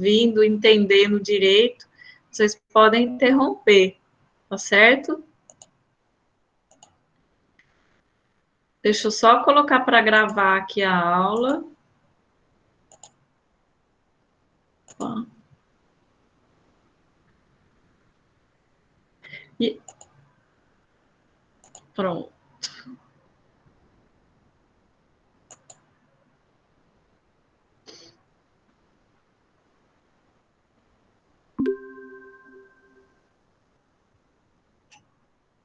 ouvindo, entendendo direito, vocês podem interromper, tá certo? Deixa eu só colocar para gravar aqui a aula. E pronto.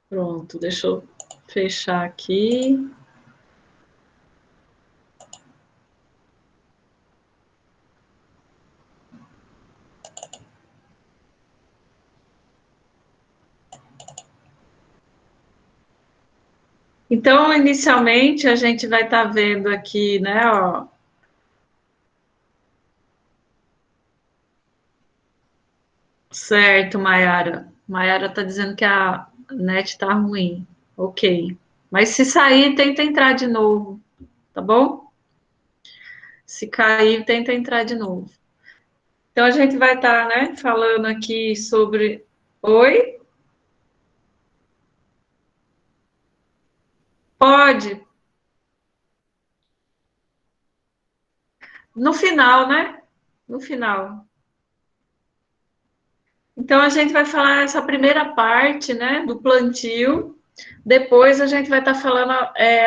Pronto, deixa eu fechar aqui. Então, inicialmente, a gente vai estar vendo aqui, né, ó. Certo, Mayara. Mayara está dizendo que a net está ruim. Ok. Mas se sair, tenta entrar de novo, tá bom? Se cair, tenta entrar de novo. Então, a gente vai estar, né, falando aqui sobre... Oi? Pode. No final, né? No final. Então, a gente vai falar essa primeira parte, né, do plantio. Depois, a gente vai estar falando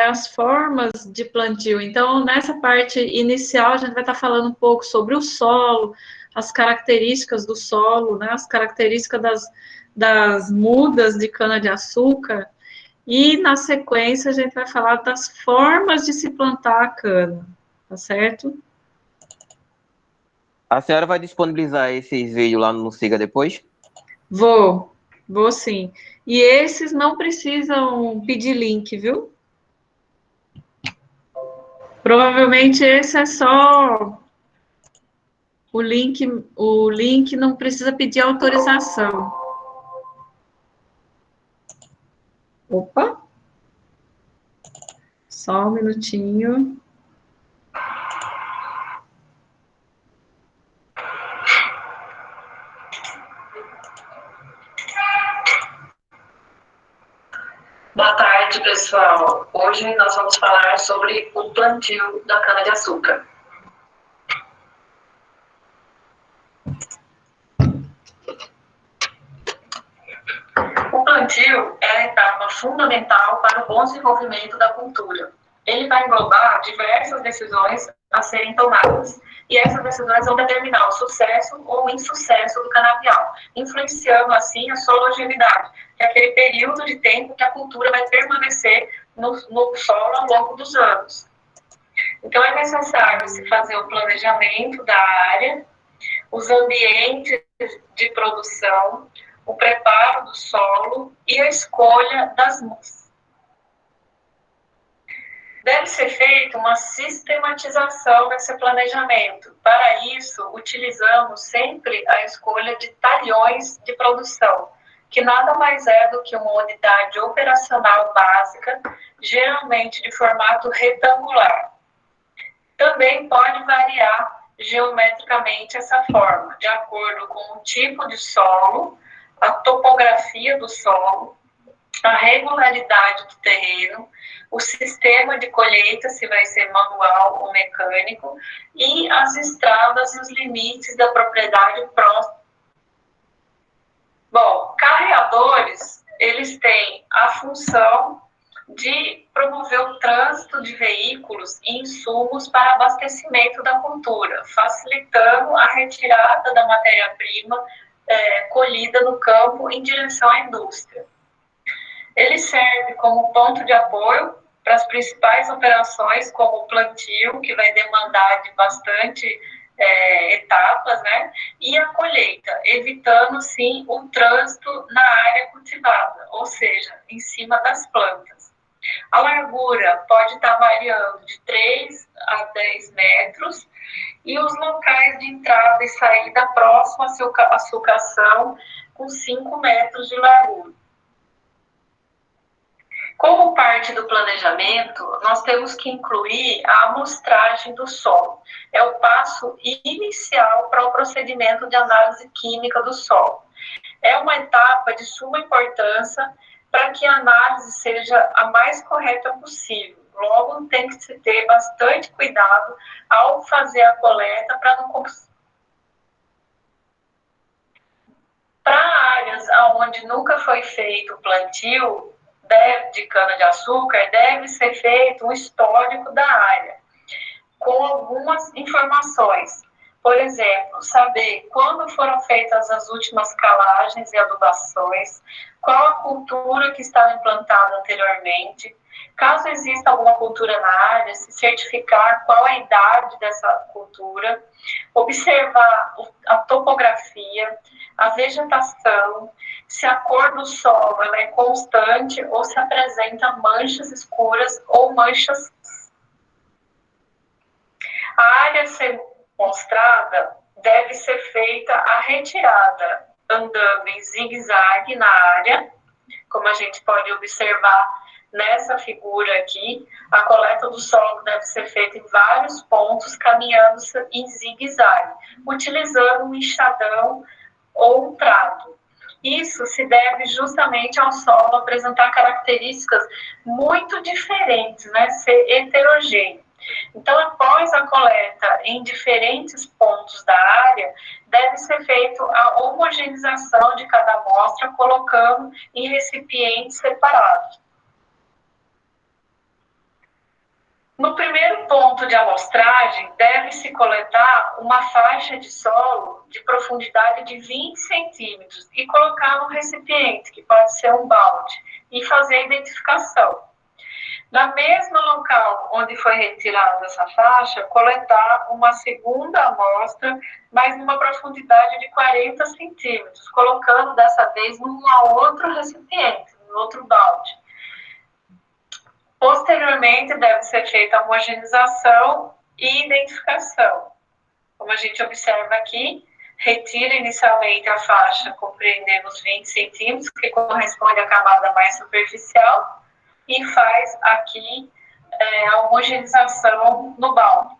as formas de plantio. Então, nessa parte inicial, a gente vai estar falando um pouco sobre o solo, as características do solo, né, as características das mudas de cana-de-açúcar. E, na sequência, a gente vai falar das formas de se plantar a cana, tá certo? A senhora vai disponibilizar esses vídeos lá no Siga depois? Vou sim. E esses não precisam pedir link, viu? Provavelmente esse é só o link não precisa pedir autorização. Opa! Só um minutinho. Boa tarde, pessoal. Hoje nós vamos falar sobre o plantio da cana-de-açúcar. O plantio é a etapa fundamental para o bom desenvolvimento da cultura. Ele vai englobar diversas decisões a serem tomadas, e essas decisões vão determinar o sucesso ou o insucesso do canavial, influenciando assim a sua longevidade, que é aquele período de tempo que a cultura vai permanecer no solo ao longo dos anos. Então é necessário se fazer o planejamento da área, os ambientes de produção, o preparo do solo e a escolha das mudas. Deve ser feita uma sistematização desse planejamento. Para isso, utilizamos sempre a escolha de talhões de produção, que nada mais é do que uma unidade operacional básica, geralmente de formato retangular. Também pode variar geometricamente essa forma, de acordo com o tipo de solo, a topografia do solo, a regularidade do terreno, o sistema de colheita, se vai ser manual ou mecânico, e as estradas e os limites da propriedade próxima. Bom, carreadores, eles têm a função de promover o trânsito de veículos e insumos para abastecimento da cultura, facilitando a retirada da matéria-prima colhida no campo em direção à indústria. Ele serve como ponto de apoio para as principais operações, como o plantio, que vai demandar de bastante etapas, né? E a colheita, evitando, sim, o trânsito na área cultivada, ou seja, em cima das plantas. A largura pode estar variando de 3 a 10 metros e os locais de entrada e saída próximo à sucação com 5 metros de largura. Como parte do planejamento, nós temos que incluir a amostragem do solo. É o passo inicial para o procedimento de análise química do solo. É uma etapa de suma importância para que a análise seja a mais correta possível. Logo, tem que se ter bastante cuidado ao fazer a coleta para áreas onde nunca foi feito o plantio de cana-de-açúcar, deve ser feito um histórico da área, com algumas informações. Por exemplo, saber quando foram feitas as últimas calagens e adubações, qual a cultura que estava implantada anteriormente, caso exista alguma cultura na área, se certificar qual a idade dessa cultura, observar a topografia, a vegetação, se a cor do solo ela é constante ou se apresenta manchas escuras ou manchas. A área ser mostrada deve ser feita a retirada andando em zigue-zague na área, como a gente pode observar nessa figura aqui. A coleta do solo deve ser feita em vários pontos, caminhando em zigue-zague, utilizando um enxadão ou um trato. Isso se deve justamente ao solo apresentar características muito diferentes, né? Ser heterogêneo. Então, após a coleta em diferentes pontos da área, deve ser feita a homogeneização de cada amostra, colocando em recipientes separados. No primeiro ponto de amostragem, deve-se coletar uma faixa de solo de profundidade de 20 centímetros e colocar no recipiente, que pode ser um balde, e fazer a identificação. Na mesma local onde foi retirada essa faixa, coletar uma segunda amostra, mas numa profundidade de 40 centímetros, colocando dessa vez num outro recipiente, num outro balde. Posteriormente, deve ser feita a homogeneização e identificação. Como a gente observa aqui, retira inicialmente a faixa compreendendo os 20 centímetros, que corresponde à camada mais superficial, e faz aqui a homogeneização no balde.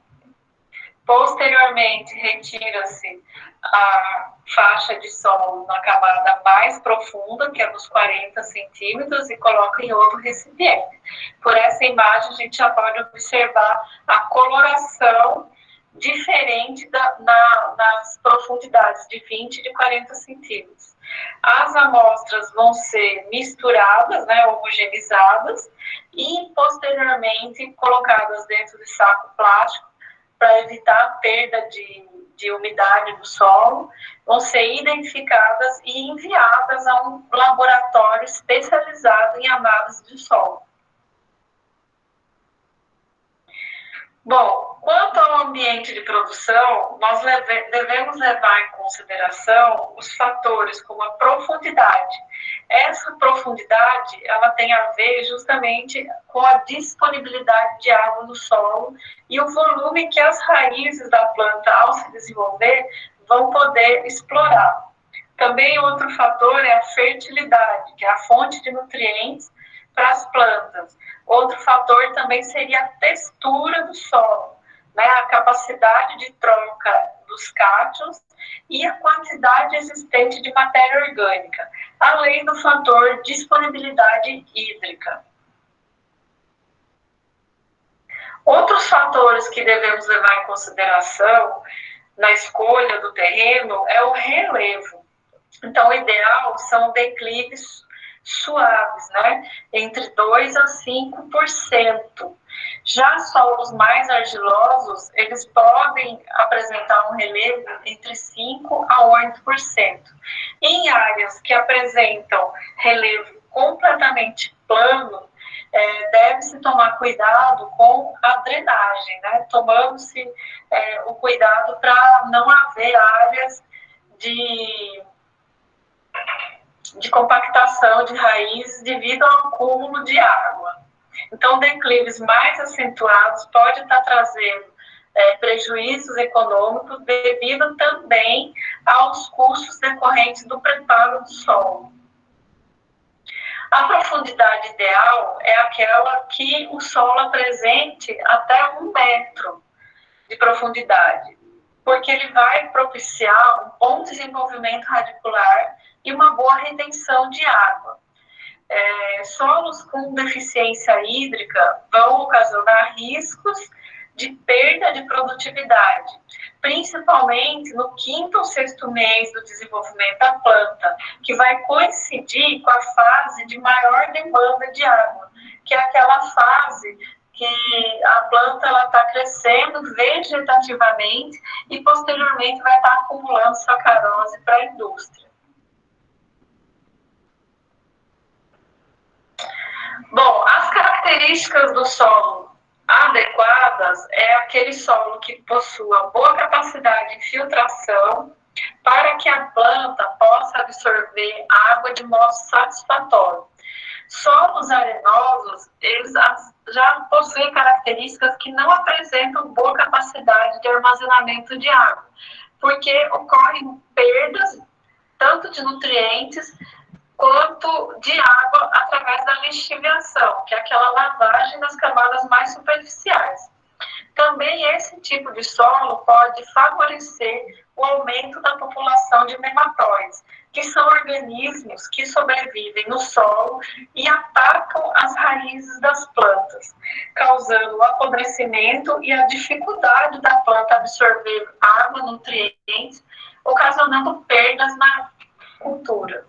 Posteriormente, retira-se a faixa de solo na camada mais profunda, que é dos 40 centímetros, e coloca em outro recipiente. Por essa imagem, a gente já pode observar a coloração diferente nas profundidades de 20 e de 40 centímetros. As amostras vão ser misturadas, né, homogeneizadas, e posteriormente colocadas dentro de saco plástico para evitar a perda de umidade do solo, vão ser identificadas e enviadas a um laboratório especializado em análise de solo. Bom, quanto ao ambiente de produção, nós devemos levar em consideração os fatores como a profundidade. Essa profundidade, ela tem a ver justamente com a disponibilidade de água no solo e o volume que as raízes da planta, ao se desenvolver, vão poder explorar. Também outro fator é a fertilidade, que é a fonte de nutrientes para as plantas. Outro fator também seria a textura do solo, né? A capacidade de troca dos cátions e a quantidade existente de matéria orgânica, além do fator disponibilidade hídrica. Outros fatores que devemos levar em consideração na escolha do terreno é o relevo. Então, o ideal são declives suaves, né? Entre 2% a 5%. Já solos mais argilosos, eles podem apresentar um relevo entre 5% a 8%. Em áreas que apresentam relevo completamente plano, deve-se tomar cuidado com a drenagem, né? Tomando-se o cuidado para não haver áreas de compactação de raízes devido ao acúmulo de água. Então, declives mais acentuados podem estar trazendo prejuízos econômicos devido também aos custos decorrentes do preparo do solo. A profundidade ideal é aquela que o solo apresente até 1 metro de profundidade, porque ele vai propiciar um bom desenvolvimento radicular e uma boa retenção de água. Solos com deficiência hídrica vão ocasionar riscos de perda de produtividade, principalmente no 5º ou 6º mês do desenvolvimento da planta, que vai coincidir com a fase de maior demanda de água, que é aquela fase que a planta está crescendo vegetativamente e posteriormente vai estar acumulando sacarose para a indústria. Bom, as características do solo adequadas é aquele solo que possua boa capacidade de filtração para que a planta possa absorver água de modo satisfatório. Solos arenosos, eles já possuem características que não apresentam boa capacidade de armazenamento de água, porque ocorrem perdas tanto de nutrientes quanto de água através da lixiviação, que é aquela lavagem das camadas mais superficiais. Também esse tipo de solo pode favorecer o aumento da população de nematóides, que são organismos que sobrevivem no solo e atacam as raízes das plantas, causando o apodrecimento e a dificuldade da planta absorver água, nutrientes, ocasionando perdas na cultura.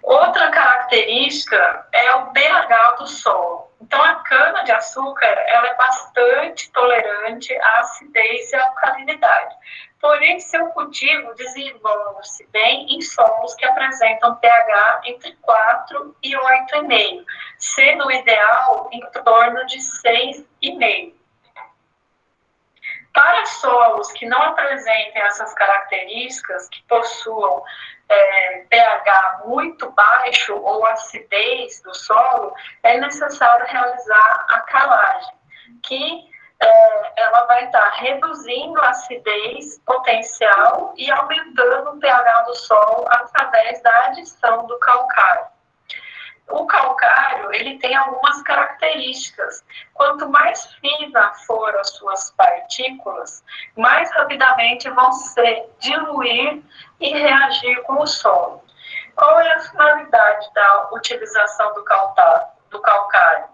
Outra característica é o pH do solo. Então, a cana-de-açúcar ela é bastante tolerante à acidez e à alcalinidade. Porém, seu cultivo desenvolve-se bem em solos que apresentam pH entre 4 e 8,5, sendo o ideal em torno de 6,5. Para solos que não apresentem essas características, que possuam pH muito baixo ou acidez do solo, é necessário realizar a calagem, que ela vai estar reduzindo a acidez potencial e aumentando o pH do solo através da adição do calcário. O calcário, ele tem algumas características. Quanto mais fina for as suas partículas, mais rapidamente vão se diluir e reagir com o solo. Qual é a finalidade da utilização do calcário?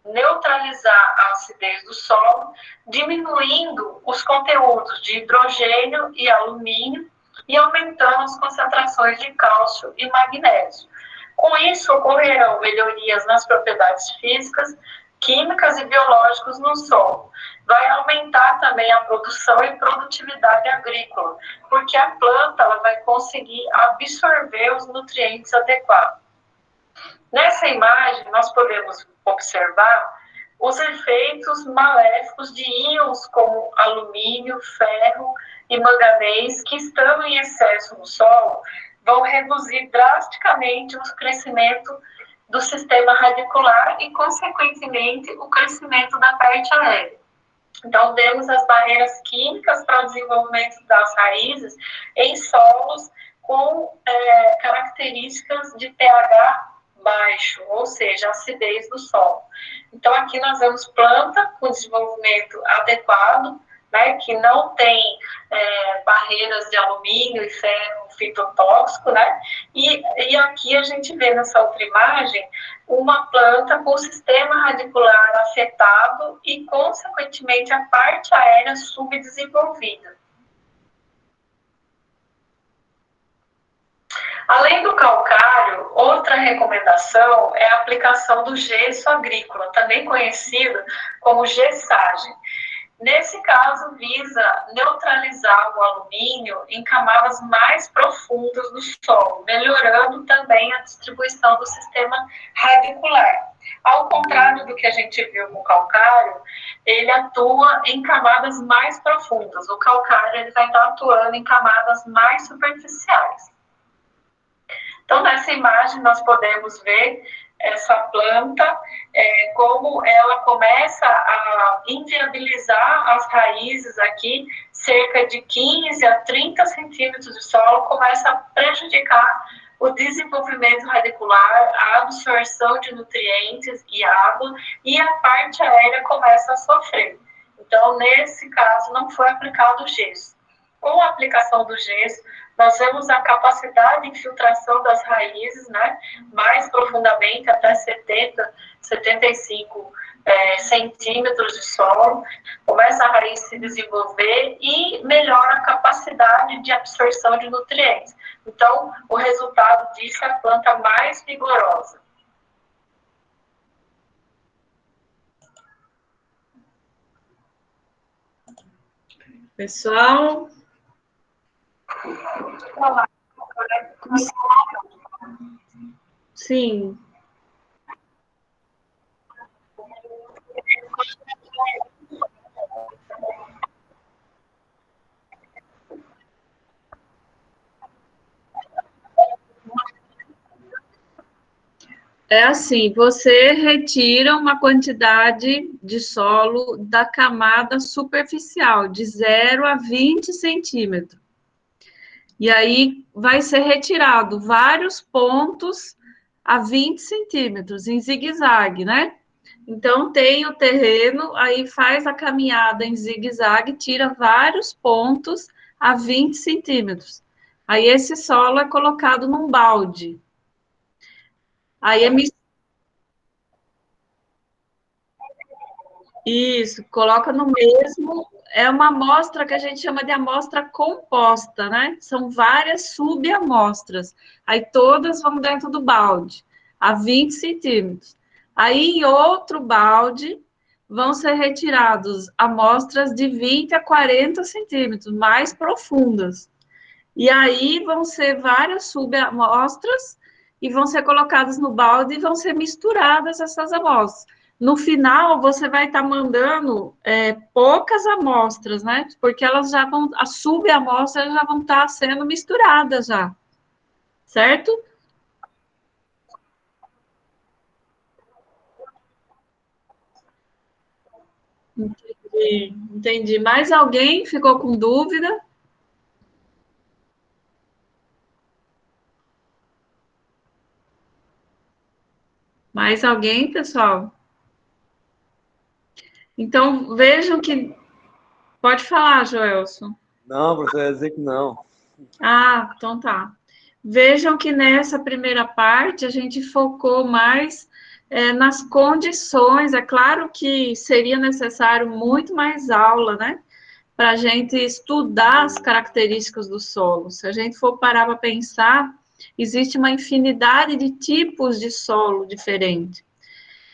Neutralizar a acidez do solo, diminuindo os conteúdos de hidrogênio e alumínio e aumentando as concentrações de cálcio e magnésio. Com isso, ocorrerão melhorias nas propriedades físicas, químicas e biológicas no solo. Vai aumentar também a produção e produtividade agrícola, porque a planta ela vai conseguir absorver os nutrientes adequados. Nessa imagem, nós podemos observar os efeitos maléficos de íons como alumínio, ferro e manganês que estão em excesso no solo, vão reduzir drasticamente o crescimento do sistema radicular e, consequentemente, o crescimento da parte aérea. Então, vemos as barreiras químicas para o desenvolvimento das raízes em solos com características de pH baixo, ou seja, acidez do solo. Então, aqui nós vemos planta com desenvolvimento adequado, né, que não tem barreiras de alumínio e ferro fitotóxico, né? E aqui a gente vê nessa outra imagem uma planta com o sistema radicular afetado e, consequentemente, a parte aérea subdesenvolvida. Além do calcário, outra recomendação é a aplicação do gesso agrícola, também conhecido como gessagem. Nesse caso, visa neutralizar o alumínio em camadas mais profundas do solo, melhorando também a distribuição do sistema radicular. Ao contrário do que a gente viu com o calcário, ele atua em camadas mais profundas. O calcário ele vai estar atuando em camadas mais superficiais. Então, nessa imagem, nós podemos ver essa planta, como ela começa a inviabilizar as raízes aqui, cerca de 15 a 30 centímetros de solo, começa a prejudicar o desenvolvimento radicular, a absorção de nutrientes e água, e a parte aérea começa a sofrer. Então, nesse caso, não foi aplicado o gesso. Com a aplicação do gesso, nós vemos a capacidade de infiltração das raízes, né, mais profundamente, até 70, 75 centímetros de solo, começa a raiz se desenvolver e melhora a capacidade de absorção de nutrientes. Então, o resultado disso é a planta mais vigorosa. Pessoal? Sim. É assim, você retira uma quantidade de solo da camada superficial, de 0 a 20 centímetros. E aí vai ser retirado vários pontos a 20 centímetros, em zigue-zague, né? Então, tem o terreno, aí faz a caminhada em zigue-zague, tira vários pontos a 20 centímetros. Aí, esse solo é colocado num balde. Aí, isso, coloca no mesmo. É uma amostra que a gente chama de amostra composta, né? São várias subamostras. Aí, todas vão dentro do balde, a 20 centímetros. Aí, em outro balde, vão ser retirados amostras de 20 a 40 centímetros, mais profundas. E aí vão ser várias subamostras e vão ser colocadas no balde e vão ser misturadas essas amostras. No final, você vai estar mandando poucas amostras, né? Porque elas já vão, as subamostras já vão estar sendo misturadas já, certo? Entendi, entendi. Mais alguém ficou com dúvida? Mais alguém, pessoal? Então, vejam que... Pode falar, Joelson. Não, professor, ia dizer que não. Ah, então tá. Vejam que nessa primeira parte a gente focou mais nas condições. É claro que seria necessário muito mais aula, né? Para a gente estudar as características do solo. Se a gente for parar para pensar, existe uma infinidade de tipos de solo diferente.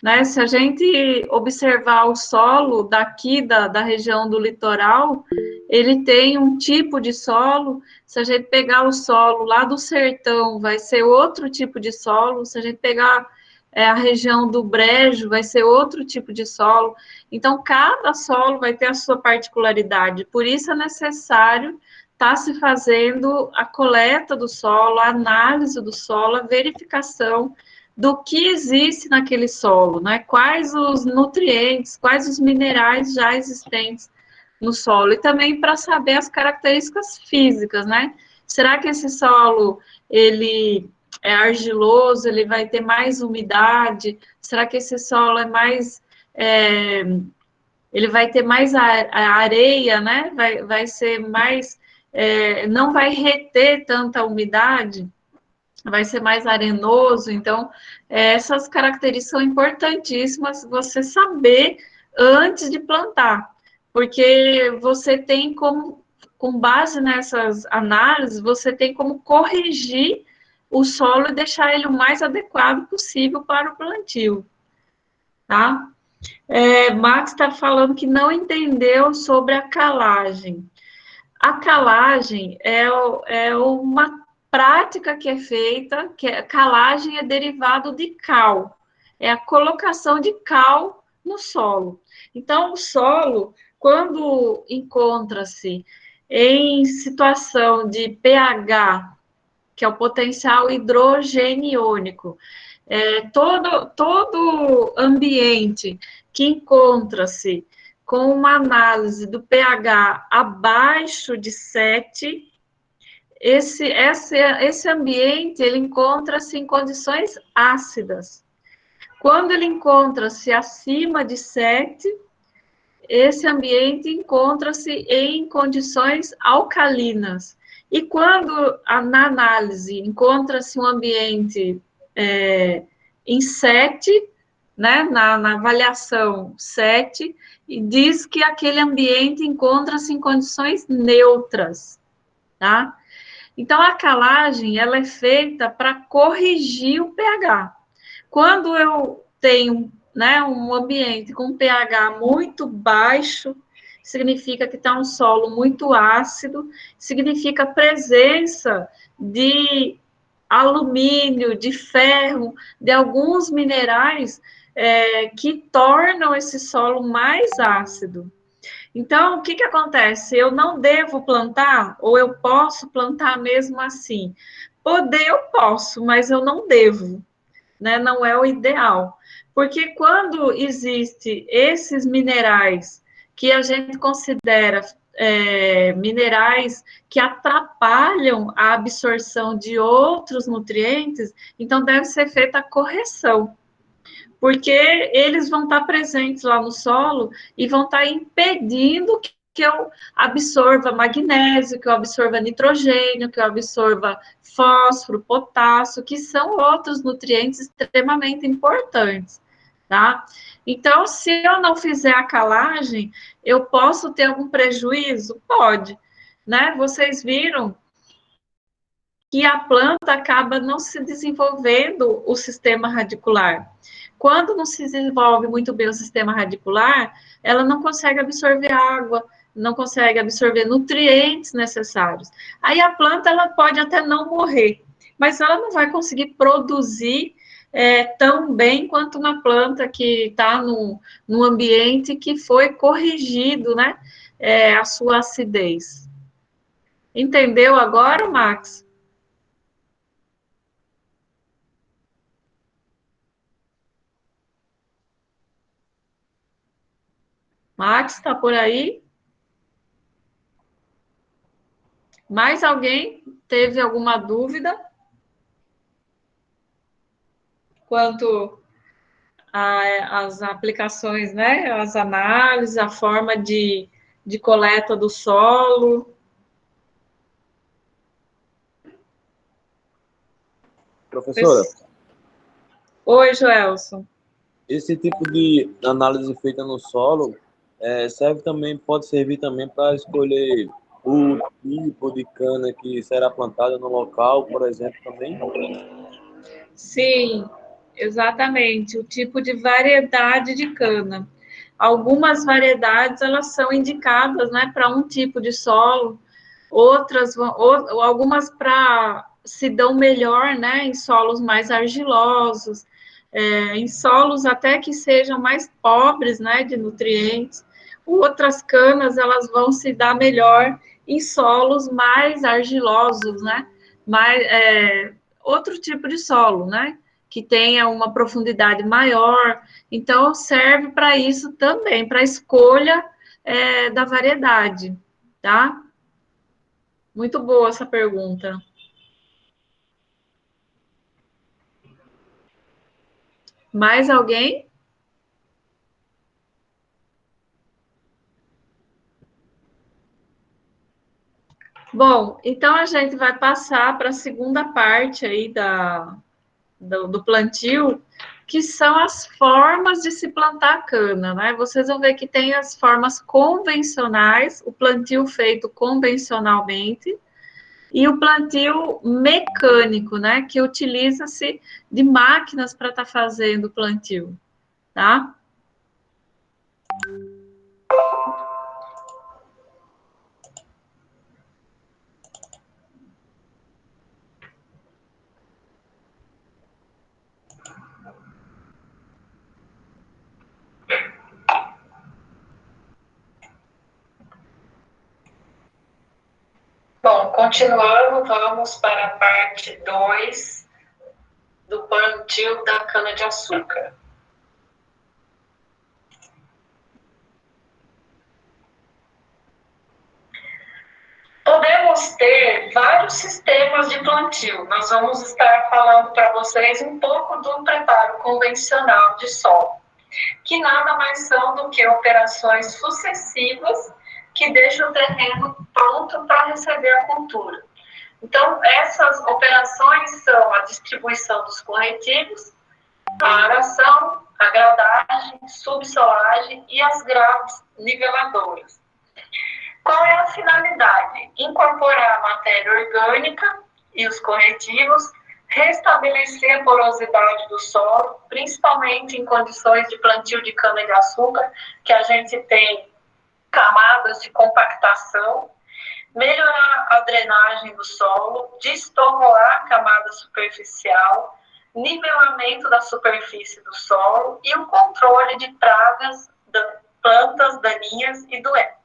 Né? Se a gente observar o solo daqui da região do litoral, ele tem um tipo de solo. Se a gente pegar o solo lá do sertão, vai ser outro tipo de solo. Se a gente pegar a região do Brejo, vai ser outro tipo de solo. Então, cada solo vai ter a sua particularidade. Por isso é necessário estar se fazendo a coleta do solo, a análise do solo, a verificação do que existe naquele solo, né? Quais os nutrientes, quais os minerais já existentes no solo, e também para saber as características físicas, né? Será que esse solo, ele é argiloso, ele vai ter mais umidade? Será que esse solo é mais... ele vai ter mais a areia, né? Vai ser mais... não vai reter tanta umidade? Vai ser mais arenoso. Então, essas características são importantíssimas você saber antes de plantar, porque você tem como, com base nessas análises, você tem como corrigir o solo e deixar ele o mais adequado possível para o plantio, tá? Max está falando que não entendeu sobre a calagem. A calagem é uma prática que é feita, que calagem é derivado de cal, é a colocação de cal no solo. Então, o solo, quando encontra-se em situação de pH, que é o potencial hidrogeniônico, todo ambiente que encontra-se com uma análise do pH abaixo de 7, esse ambiente, ele encontra-se em condições ácidas. Quando ele encontra-se acima de 7, esse ambiente encontra-se em condições alcalinas. E quando, na análise, encontra-se um ambiente em 7, né, na avaliação 7, e diz que aquele ambiente encontra-se em condições neutras, tá? Então, a calagem, ela é feita para corrigir o pH. Quando eu tenho, né, um ambiente com pH muito baixo, significa que está um solo muito ácido, significa presença de alumínio, de ferro, de alguns minerais que tornam esse solo mais ácido. Então, o que acontece? Eu não devo plantar, ou eu posso plantar mesmo assim? Poder eu posso, mas eu não devo, né? Não é o ideal. Porque quando existe esses minerais que a gente considera minerais que atrapalham a absorção de outros nutrientes, então deve ser feita a correção, porque eles vão estar presentes lá no solo e vão estar impedindo que eu absorva magnésio, que eu absorva nitrogênio, que eu absorva fósforo, potássio, que são outros nutrientes extremamente importantes, tá? Então, se eu não fizer a calagem, eu posso ter algum prejuízo? Pode, né? Vocês viram que a planta acaba não se desenvolvendo o sistema radicular. Quando não se desenvolve muito bem o sistema radicular, ela não consegue absorver água, não consegue absorver nutrientes necessários. Aí a planta ela pode até não morrer, mas ela não vai conseguir produzir tão bem quanto uma planta que está no ambiente que foi corrigido, né, a sua acidez. Entendeu agora, Max? Max, está por aí? Mais alguém teve alguma dúvida quanto às aplicações, né? As análises, a forma de coleta do solo? Professora, Oi, Joelson. esse tipo de análise feita no solo serve também, pode servir também para escolher o tipo de cana que será plantada no local, por exemplo, também? Sim, exatamente, o tipo de variedade de cana. Algumas variedades, elas são indicadas, né, para um tipo de solo, outras, ou algumas para se dão melhor, né, em solos mais argilosos, em solos até que sejam mais pobres, né, de nutrientes. Outras canas, elas vão se dar melhor em solos mais argilosos, né, mais, outro tipo de solo, né, que tenha uma profundidade maior. Então, serve para isso também, para a escolha da variedade, tá? Muito boa essa pergunta. Mais alguém? Bom, então a gente vai passar para a segunda parte aí do plantio, que são as formas de se plantar cana, né? Vocês vão ver que tem as formas convencionais, o plantio feito convencionalmente, e o plantio mecânico, né? Que utiliza-se de máquinas para estar fazendo o plantio, tá? Bom, continuando, vamos para a parte 2 do plantio da cana-de-açúcar. Podemos ter vários os sistemas de plantio. Nós vamos estar falando para vocês um pouco do preparo convencional de solo, que nada mais são do que operações sucessivas que deixam o terreno pronto para receber a cultura. Então, essas operações são a distribuição dos corretivos, a aração, a gradagem, subsolagem e as graves niveladoras. Qual é a finalidade? Incorporar a matéria orgânica e os corretivos, restabelecer a porosidade do solo, principalmente em condições de plantio de cana-de-açúcar, que a gente tem camadas de compactação, melhorar a drenagem do solo, destomolar a camada superficial, nivelamento da superfície do solo e o controle de pragas, plantas daninhas e doenças.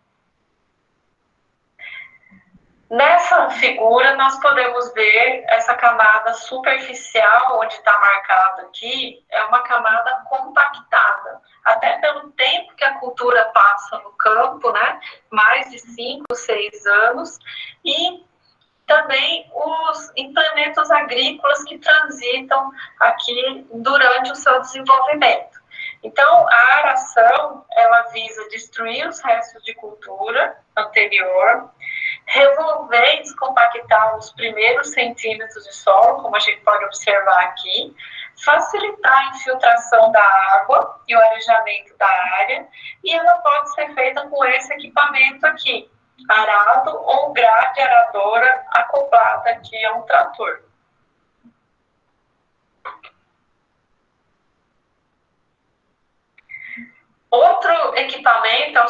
Nessa figura, nós podemos ver essa camada superficial, onde está marcado aqui, é uma camada compactada. Até pelo tempo que a cultura passa no campo, né? Mais de 5, 6 anos. E também os implementos agrícolas que transitam aqui durante o seu desenvolvimento. Então, a aração, ela visa destruir os restos de cultura anterior, revolver e descompactar os primeiros centímetros de solo, como a gente pode observar aqui, facilitar a infiltração da água e o arejamento da área, e ela pode ser feita com esse equipamento aqui, arado ou grade aradora acoplada aqui a um trator. Outro equipamento é o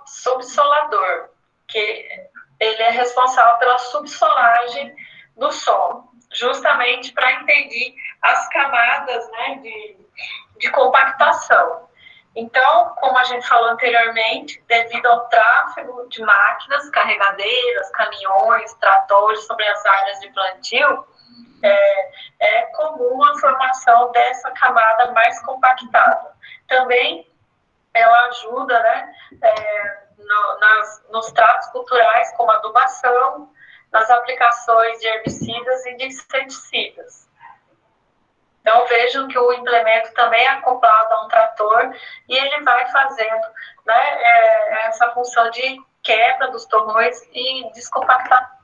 subsolador, que ele é responsável pela subsolagem do solo, justamente para impedir as camadas, né, de compactação. Então, como a gente falou anteriormente, devido ao tráfego de máquinas, carregadeiras, caminhões, tratores sobre as áreas de plantio, é comum a formação dessa camada mais compactada. Também ela ajuda, né, nos tratos culturais, como adubação, nas aplicações de herbicidas e de inseticidas. Então, vejam que o implemento também é acoplado a um trator e ele vai fazendo, né, essa função de quebra dos torrões e descompactação.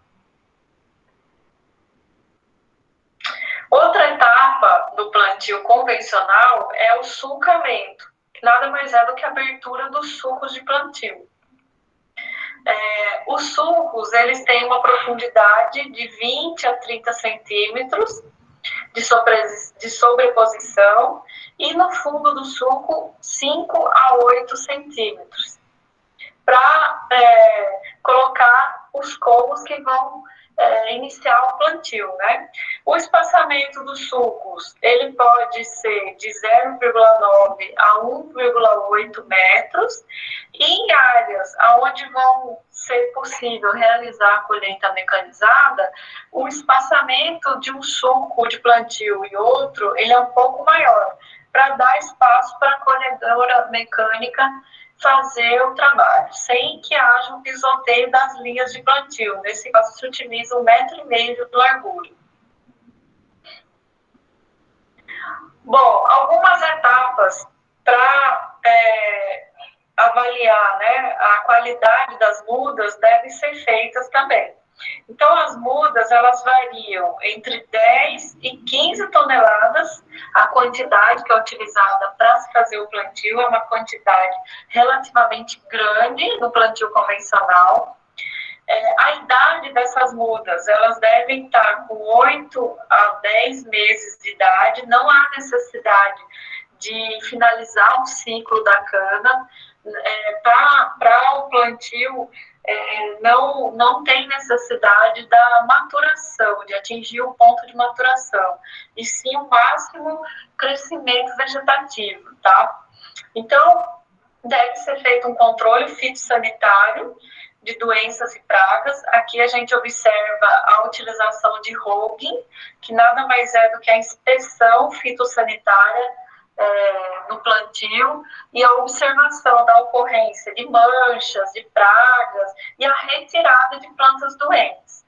Outra etapa do plantio convencional é o sulcamento, que nada mais é do que a abertura dos sulcos de plantio. Os sulcos, eles têm uma profundidade de 20 a 30 centímetros de sobreposição e no fundo do sulco 5 a 8 centímetros para colocar os colmos que vão iniciar o plantio, né? O espaçamento dos sulcos, ele pode ser de 0,9 a 1,8 metros e em áreas onde vão ser possível realizar a colheita mecanizada, o espaçamento de um sulco de plantio e outro, ele é um pouco maior, para dar espaço para a colhedora mecânica fazer o trabalho, sem que haja um pisoteio das linhas de plantio. Nesse caso, se utiliza 1,5 metro de largura. Bom, algumas etapas para avaliar, né, a qualidade das mudas devem ser feitas também. Então, as mudas, elas variam entre 10 e 15 toneladas. A quantidade que é utilizada para se fazer o plantio é uma quantidade relativamente grande no plantio convencional. A idade dessas mudas, elas devem estar com 8 a 10 meses de idade. Não há necessidade de finalizar o ciclo da cana. Para o plantio, não tem necessidade da maturação, de atingir o ponto de maturação, e sim o máximo crescimento vegetativo, tá? Então, deve ser feito um controle fitossanitário de doenças e pragas. Aqui a gente observa a utilização de hogging, que nada mais é do que a inspeção fitossanitária no plantio e a observação da ocorrência de manchas, de pragas e a retirada de plantas doentes.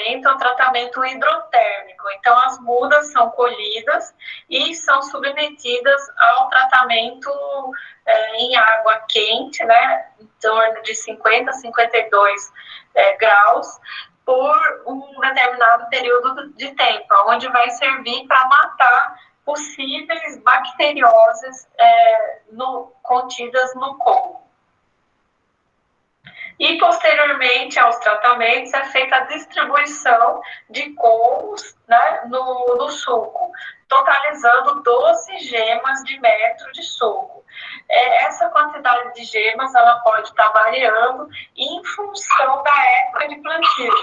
tratamento é um tratamento hidrotérmico. Então, as mudas são colhidas e são submetidas ao tratamento em água quente, né, em torno de 50 a 52 graus, por um determinado período de tempo, onde vai servir para matar possíveis bacterioses contidas no colmo. E, posteriormente aos tratamentos, é feita a distribuição de colmos, né, no suco, totalizando 12 gemas de metro de suco. Essa quantidade de gemas ela pode estar variando em função da época de plantio,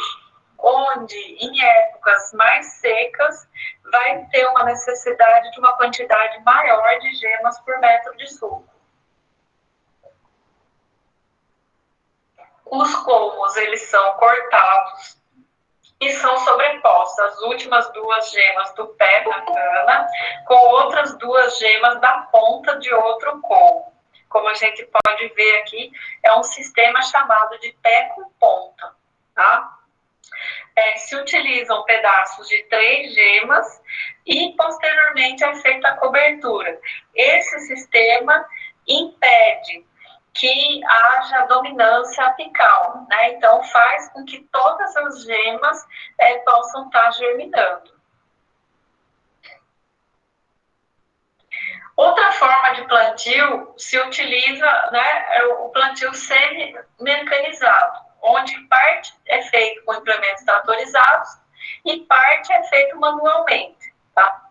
onde em épocas mais secas vai ter uma necessidade de uma quantidade maior de gemas por metro de suco. Os colmos, eles são cortados e são sobrepostos as últimas 2 gemas do pé da cana com outras 2 gemas da ponta de outro colmo. Como a gente pode ver aqui, é um sistema chamado de pé com ponta, tá? Se utilizam pedaços de 3 gemas e, posteriormente, é feita a cobertura. Esse sistema impede que haja dominância apical, né? Então, faz com que todas as gemas possam estar germinando. Outra forma de plantio se utiliza, né, o plantio semi-mecanizado, onde parte é feito com implementos tratorizados e parte é feito manualmente, tá?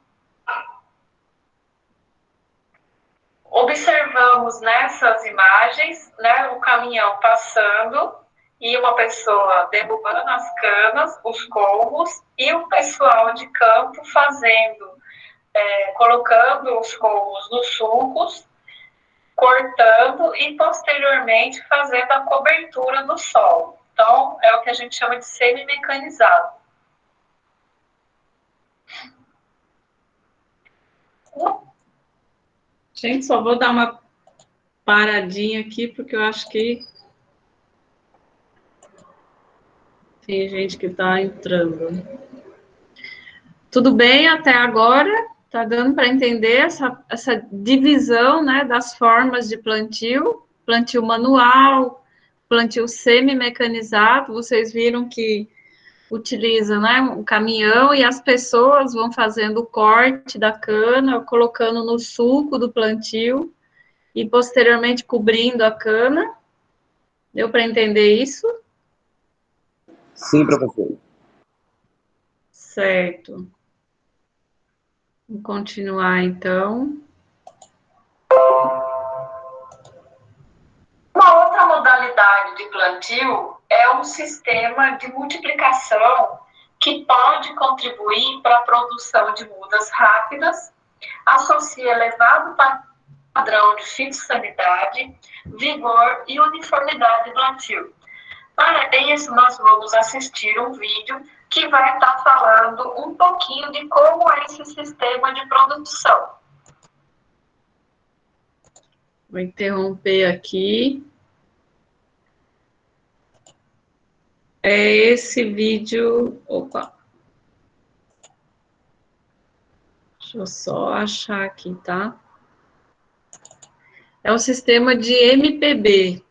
Observamos nessas imagens, né, o caminhão passando e uma pessoa derrubando as canas, os colmos, e o pessoal de campo fazendo, colocando os colmos nos sulcos, cortando e posteriormente fazendo a cobertura do solo. Então, é o que a gente chama de semi-mecanizado. Gente, só vou dar uma paradinha aqui, porque eu acho que tem gente que está entrando. Tudo bem até agora? Está dando para entender essa divisão, né, das formas de plantio? Plantio manual, plantio semi-mecanizado. Vocês viram que utiliza, né, um caminhão e as pessoas vão fazendo o corte da cana, colocando no sulco do plantio e posteriormente cobrindo a cana. Deu para entender isso? Sim, professor. Certo. Vamos continuar, então. Uma outra modalidade de plantio é um sistema de multiplicação que pode contribuir para a produção de mudas rápidas, associa elevado padrão de fitossanidade, vigor e uniformidade de plantio. Para isso, nós vamos assistir um vídeo que vai estar falando um pouquinho de como é esse sistema de produção. Vou interromper aqui. É esse vídeo... Opa! Deixa eu só achar aqui, tá? É um sistema de MPB.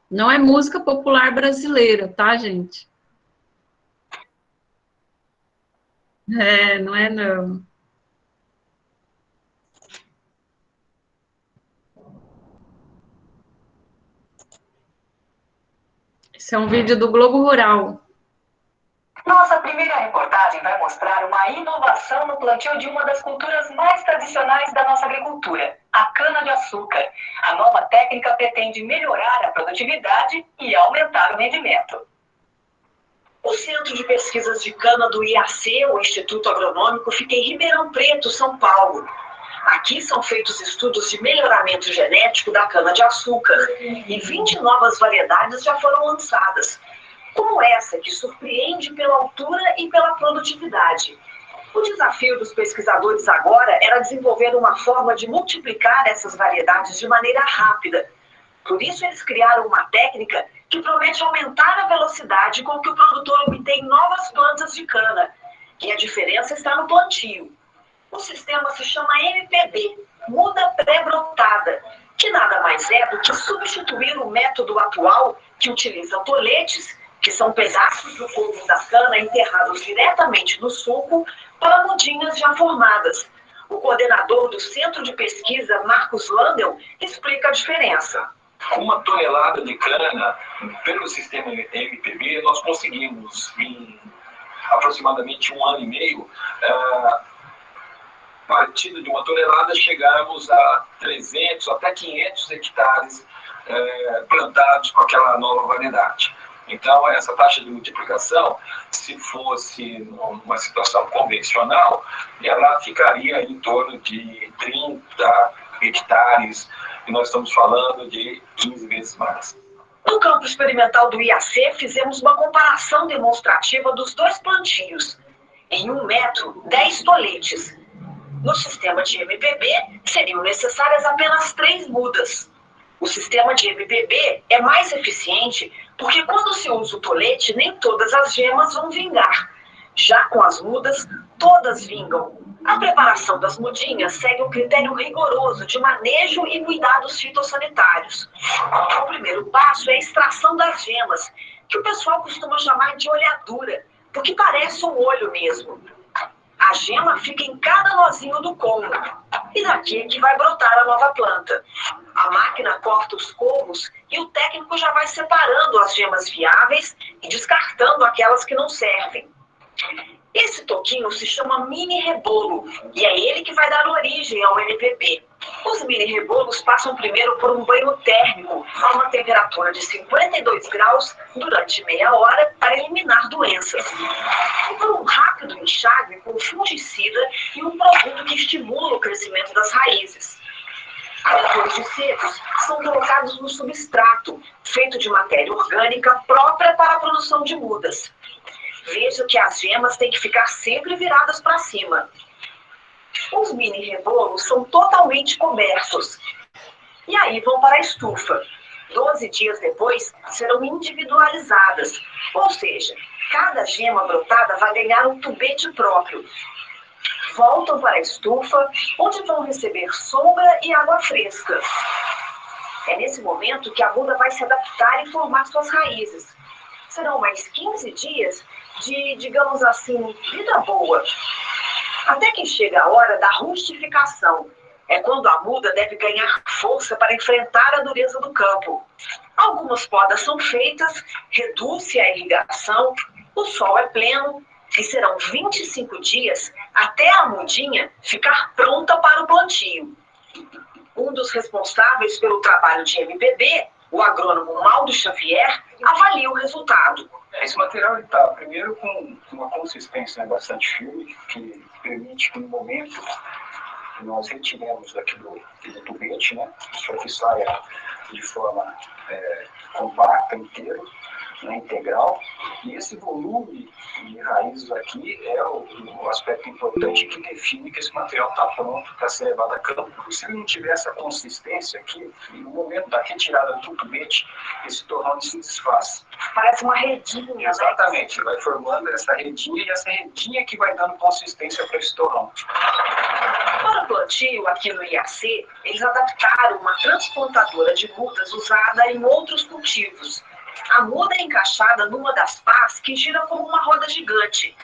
Não é música popular brasileira, tá, gente? Não é não. Esse é um vídeo do Globo Rural. Nossa primeira reportagem vai mostrar uma inovação no plantio de uma das culturas mais tradicionais da nossa agricultura, a cana-de-açúcar. A nova técnica pretende melhorar a produtividade e aumentar o rendimento. O Centro de Pesquisas de Cana do IAC, o Instituto Agronômico, fica em Ribeirão Preto, São Paulo. Aqui são feitos estudos de melhoramento genético da cana-de-açúcar e 20 novas variedades já foram lançadas, como essa que surpreende pela altura e pela produtividade. O desafio dos pesquisadores agora era desenvolver uma forma de multiplicar essas variedades de maneira rápida. Por isso, eles criaram uma técnica que promete aumentar a velocidade com que o produtor obtém novas plantas de cana. E a diferença está no plantio. O sistema se chama MPB, muda pré-brotada, que nada mais é do que substituir o método atual que utiliza toletes, que são pedaços do couro da cana enterrados diretamente no sulco, para mudinhas já formadas. O coordenador do Centro de Pesquisa, Marcos Landel, explica a diferença. Com 1 tonelada de cana, pelo sistema MPB, nós conseguimos, em aproximadamente 1 ano e meio, partindo de 1 tonelada, chegarmos a 300 até 500 hectares plantados com aquela nova variedade. Então, essa taxa de multiplicação, se fosse numa situação convencional, ela ficaria em torno de 30 hectares, e nós estamos falando de 15 vezes mais. No campo experimental do IAC, fizemos uma comparação demonstrativa dos 2 plantios. Em 1 metro, 10 toletes. No sistema de MPB, seriam necessárias apenas 3 mudas. O sistema de MPB é mais eficiente porque quando se usa o tolete, nem todas as gemas vão vingar. Já com as mudas, todas vingam. A preparação das mudinhas segue um critério rigoroso de manejo e cuidados fitossanitários. O primeiro passo é a extração das gemas, que o pessoal costuma chamar de olhadura, porque parece um olho mesmo. A gema fica em cada nozinho do colmo, e daqui é que vai brotar a nova planta. A máquina corta os colmos e o técnico já vai separando as gemas viáveis e descartando aquelas que não servem. Esse toquinho se chama mini rebolo e é ele que vai dar origem ao MPB. Os mini rebolos passam primeiro por um banho térmico a uma temperatura de 52 graus durante meia hora para eliminar doenças. E por um rápido enxágue com fungicida e um produto que estimula o crescimento das raízes. Depois de secos, são colocados no substrato, feito de matéria orgânica própria para a produção de mudas. Veja que as gemas têm que ficar sempre viradas para cima. Os mini rebolos são totalmente cobertos. E aí vão para a estufa. 12 dias depois, serão individualizadas. Ou seja, cada gema brotada vai ganhar um tubete próprio. Voltam para a estufa, onde vão receber sombra e água fresca. É nesse momento que a muda vai se adaptar e formar suas raízes. Serão mais 15 dias de, digamos assim, vida boa. Até que chega a hora da rustificação. É quando a muda deve ganhar força para enfrentar a dureza do campo. Algumas podas são feitas, reduz-se a irrigação, o sol é pleno e serão 25 dias até a mudinha ficar pronta para o plantio. Um dos responsáveis pelo trabalho de MPB, o agrônomo Maldo Xavier, avalia o resultado. Esse material está, primeiro, com uma consistência bastante firme, que permite que no momento que nós retiremos aqui do tubete, né, para que saia de forma compacta, inteiro, né, integral. E esse volume de raízes aqui é o aspecto importante que define que esse material está pronto para ser levado a campo. Porque se ele não tiver essa consistência aqui, no momento da retirada do tubete, esse torrão se desfaz. Parece uma redinha. Exatamente, vai formando essa redinha e essa redinha que vai dando consistência para esse torrão. Para o plantio aqui no IAC, eles adaptaram uma transplantadora de mudas usada em outros cultivos. A muda é encaixada numa das pás que gira como uma roda gigante.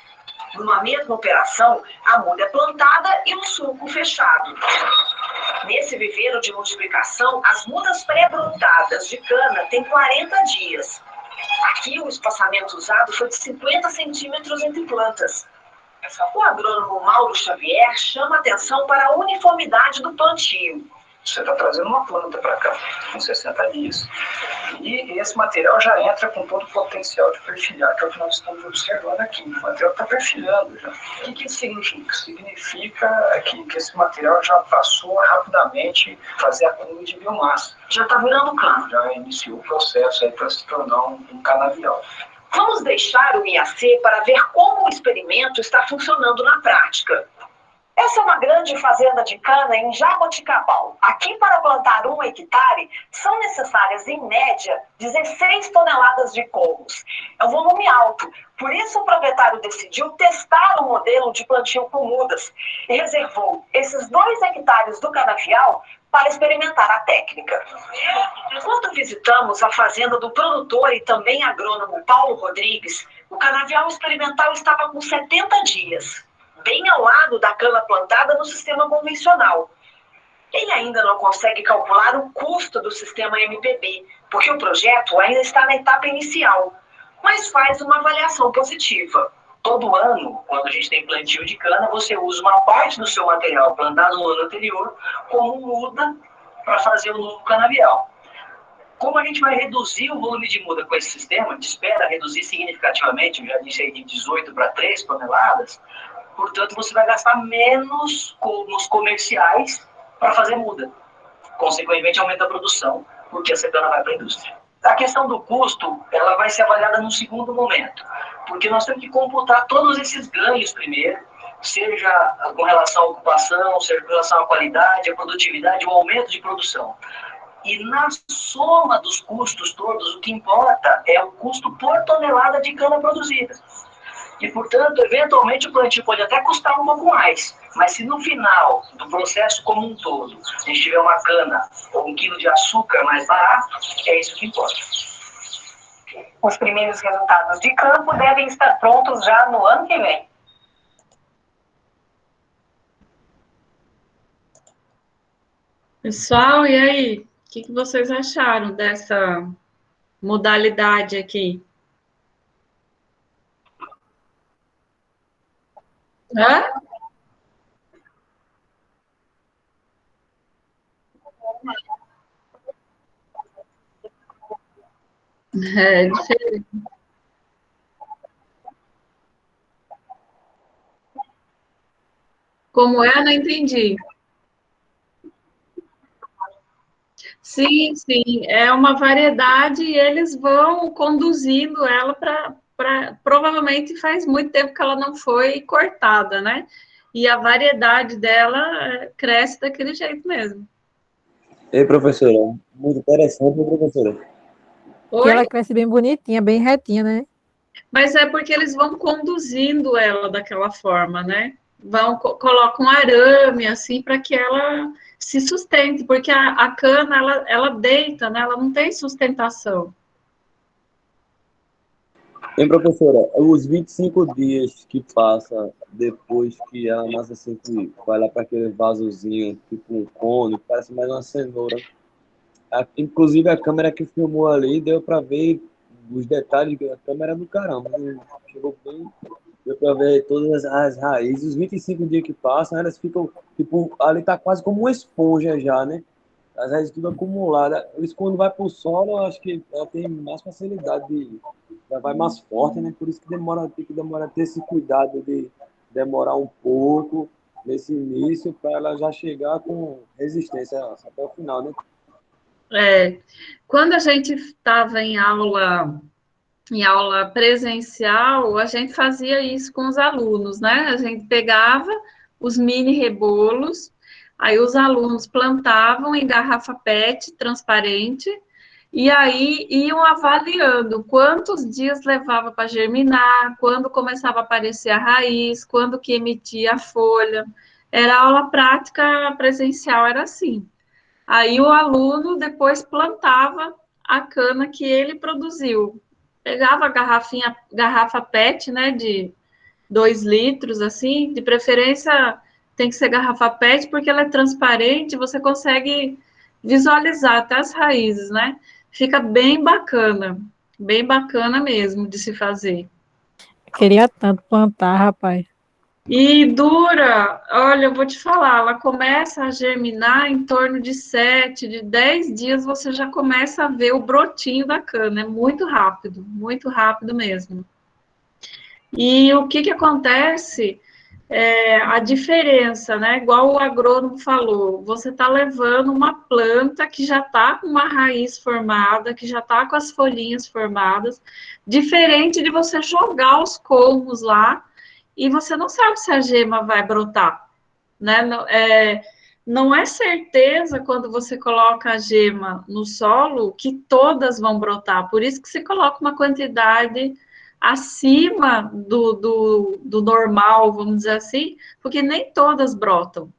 Numa mesma operação, a muda é plantada e um sulco fechado. Nesse viveiro de multiplicação, as mudas pré-brotadas de cana têm 40 dias. Aqui o espaçamento usado foi de 50 centímetros entre plantas. O agrônomo Mauro Xavier chama atenção para a uniformidade do plantio. Você está trazendo uma planta para cá, com 60 dias. E esse material já entra com todo o potencial de perfilhar, que é o que nós estamos observando aqui. O material está perfilhando já. O que isso significa? Significa que esse material já passou a rapidamente fazer acúmulo de biomassa. Já está virando cana. Já iniciou o processo aí para se tornar um canavial. Vamos deixar o IAC para ver como o experimento está funcionando na prática. É Essa é uma grande fazenda de cana em Jaboticabal. Aqui, para plantar 1 hectare, são necessárias, em média, 16 toneladas de colmos. É um volume alto. Por isso, o proprietário decidiu testar o modelo de plantio com mudas e reservou esses 2 hectares do canavial para experimentar a técnica. Quando visitamos a fazenda do produtor e também agrônomo Paulo Rodrigues, o canavial experimental estava com 70 dias, bem ao lado da cana plantada no sistema convencional. Ele ainda não consegue calcular o custo do sistema MPB, porque o projeto ainda está na etapa inicial, mas faz uma avaliação positiva. Todo ano, quando a gente tem plantio de cana, você usa uma parte do seu material plantado no ano anterior como muda para fazer o novo canavial. Como a gente vai reduzir o volume de muda com esse sistema, a gente espera reduzir significativamente, eu já disse aí de 18 para 3 toneladas, portanto você vai gastar menos nos comerciais para fazer muda. Consequentemente aumenta a produção, porque essa cana vai para a indústria. A questão do custo, ela vai ser avaliada num segundo momento, porque nós temos que computar todos esses ganhos primeiro, seja com relação à ocupação, seja com relação à qualidade, à produtividade, o aumento de produção. E na soma dos custos todos, o que importa é o custo por tonelada de cana produzida. E, portanto, eventualmente o plantio pode até custar um pouco mais, mas se no final do processo como um todo a gente tiver uma cana ou 1 quilo de açúcar mais barato, é isso que importa. Os primeiros resultados de campo devem estar prontos já no ano que vem. Pessoal, e aí? O que vocês acharam dessa modalidade aqui? Hã? É diferente. Como é? Não entendi. Sim, sim, é uma variedade e eles vão conduzindo ela provavelmente faz muito tempo que ela não foi cortada, né? E a variedade dela cresce daquele jeito mesmo. Ei, professora, muito interessante, né, professora? Que ela Oi? cresce bem bonitinha, bem retinha, né? Mas é porque eles vão conduzindo ela daquela forma, né? Colocam arame assim para que ela se sustente, porque a cana ela deita, né? Ela não tem sustentação. Hein, professora, os 25 dias que passa depois que ela nasce assim, que vai lá para aquele vasozinho, tipo um cone, parece mais uma cenoura. Inclusive a câmera que filmou ali deu para ver os detalhes, a câmera é do caramba, né? Chegou bem, deu para ver todas as raízes. Os 25 dias que passam, elas ficam, tipo, ali tá quase como uma esponja já, né? As raízes tudo acumuladas. Eles, quando vai para o solo, eu acho que ela tem mais facilidade já vai mais forte, né? Por isso que tem que demorar ter esse cuidado de demorar um pouco nesse início para ela já chegar com resistência até o final, né? Quando a gente estava em aula presencial, a gente fazia isso com os alunos, né? A gente pegava os mini rebolos, aí os alunos plantavam em garrafa PET transparente, e aí iam avaliando quantos dias levava para germinar, quando começava a aparecer a raiz, quando que emitia a folha. Era aula prática presencial, era assim. Aí o aluno depois plantava a cana que ele produziu. Pegava a garrafa PET, né, de 2 litros, assim, de preferência tem que ser garrafa PET, porque ela é transparente, você consegue visualizar até as raízes, né? Fica bem bacana mesmo de se fazer. Queria tanto plantar, rapaz. E dura, olha, eu vou te falar, ela começa a germinar em torno de 7, de 10 dias, você já começa a ver o brotinho da cana, é muito rápido mesmo. E o que acontece, a diferença, né, igual o agrônomo falou, você está levando uma planta que já está com uma raiz formada, que já está com as folhinhas formadas, diferente de você jogar os colmos lá, e você não sabe se a gema vai brotar. né? Não é certeza quando você coloca a gema no solo que todas vão brotar. Por isso que você coloca uma quantidade acima do normal, vamos dizer assim, porque nem todas brotam.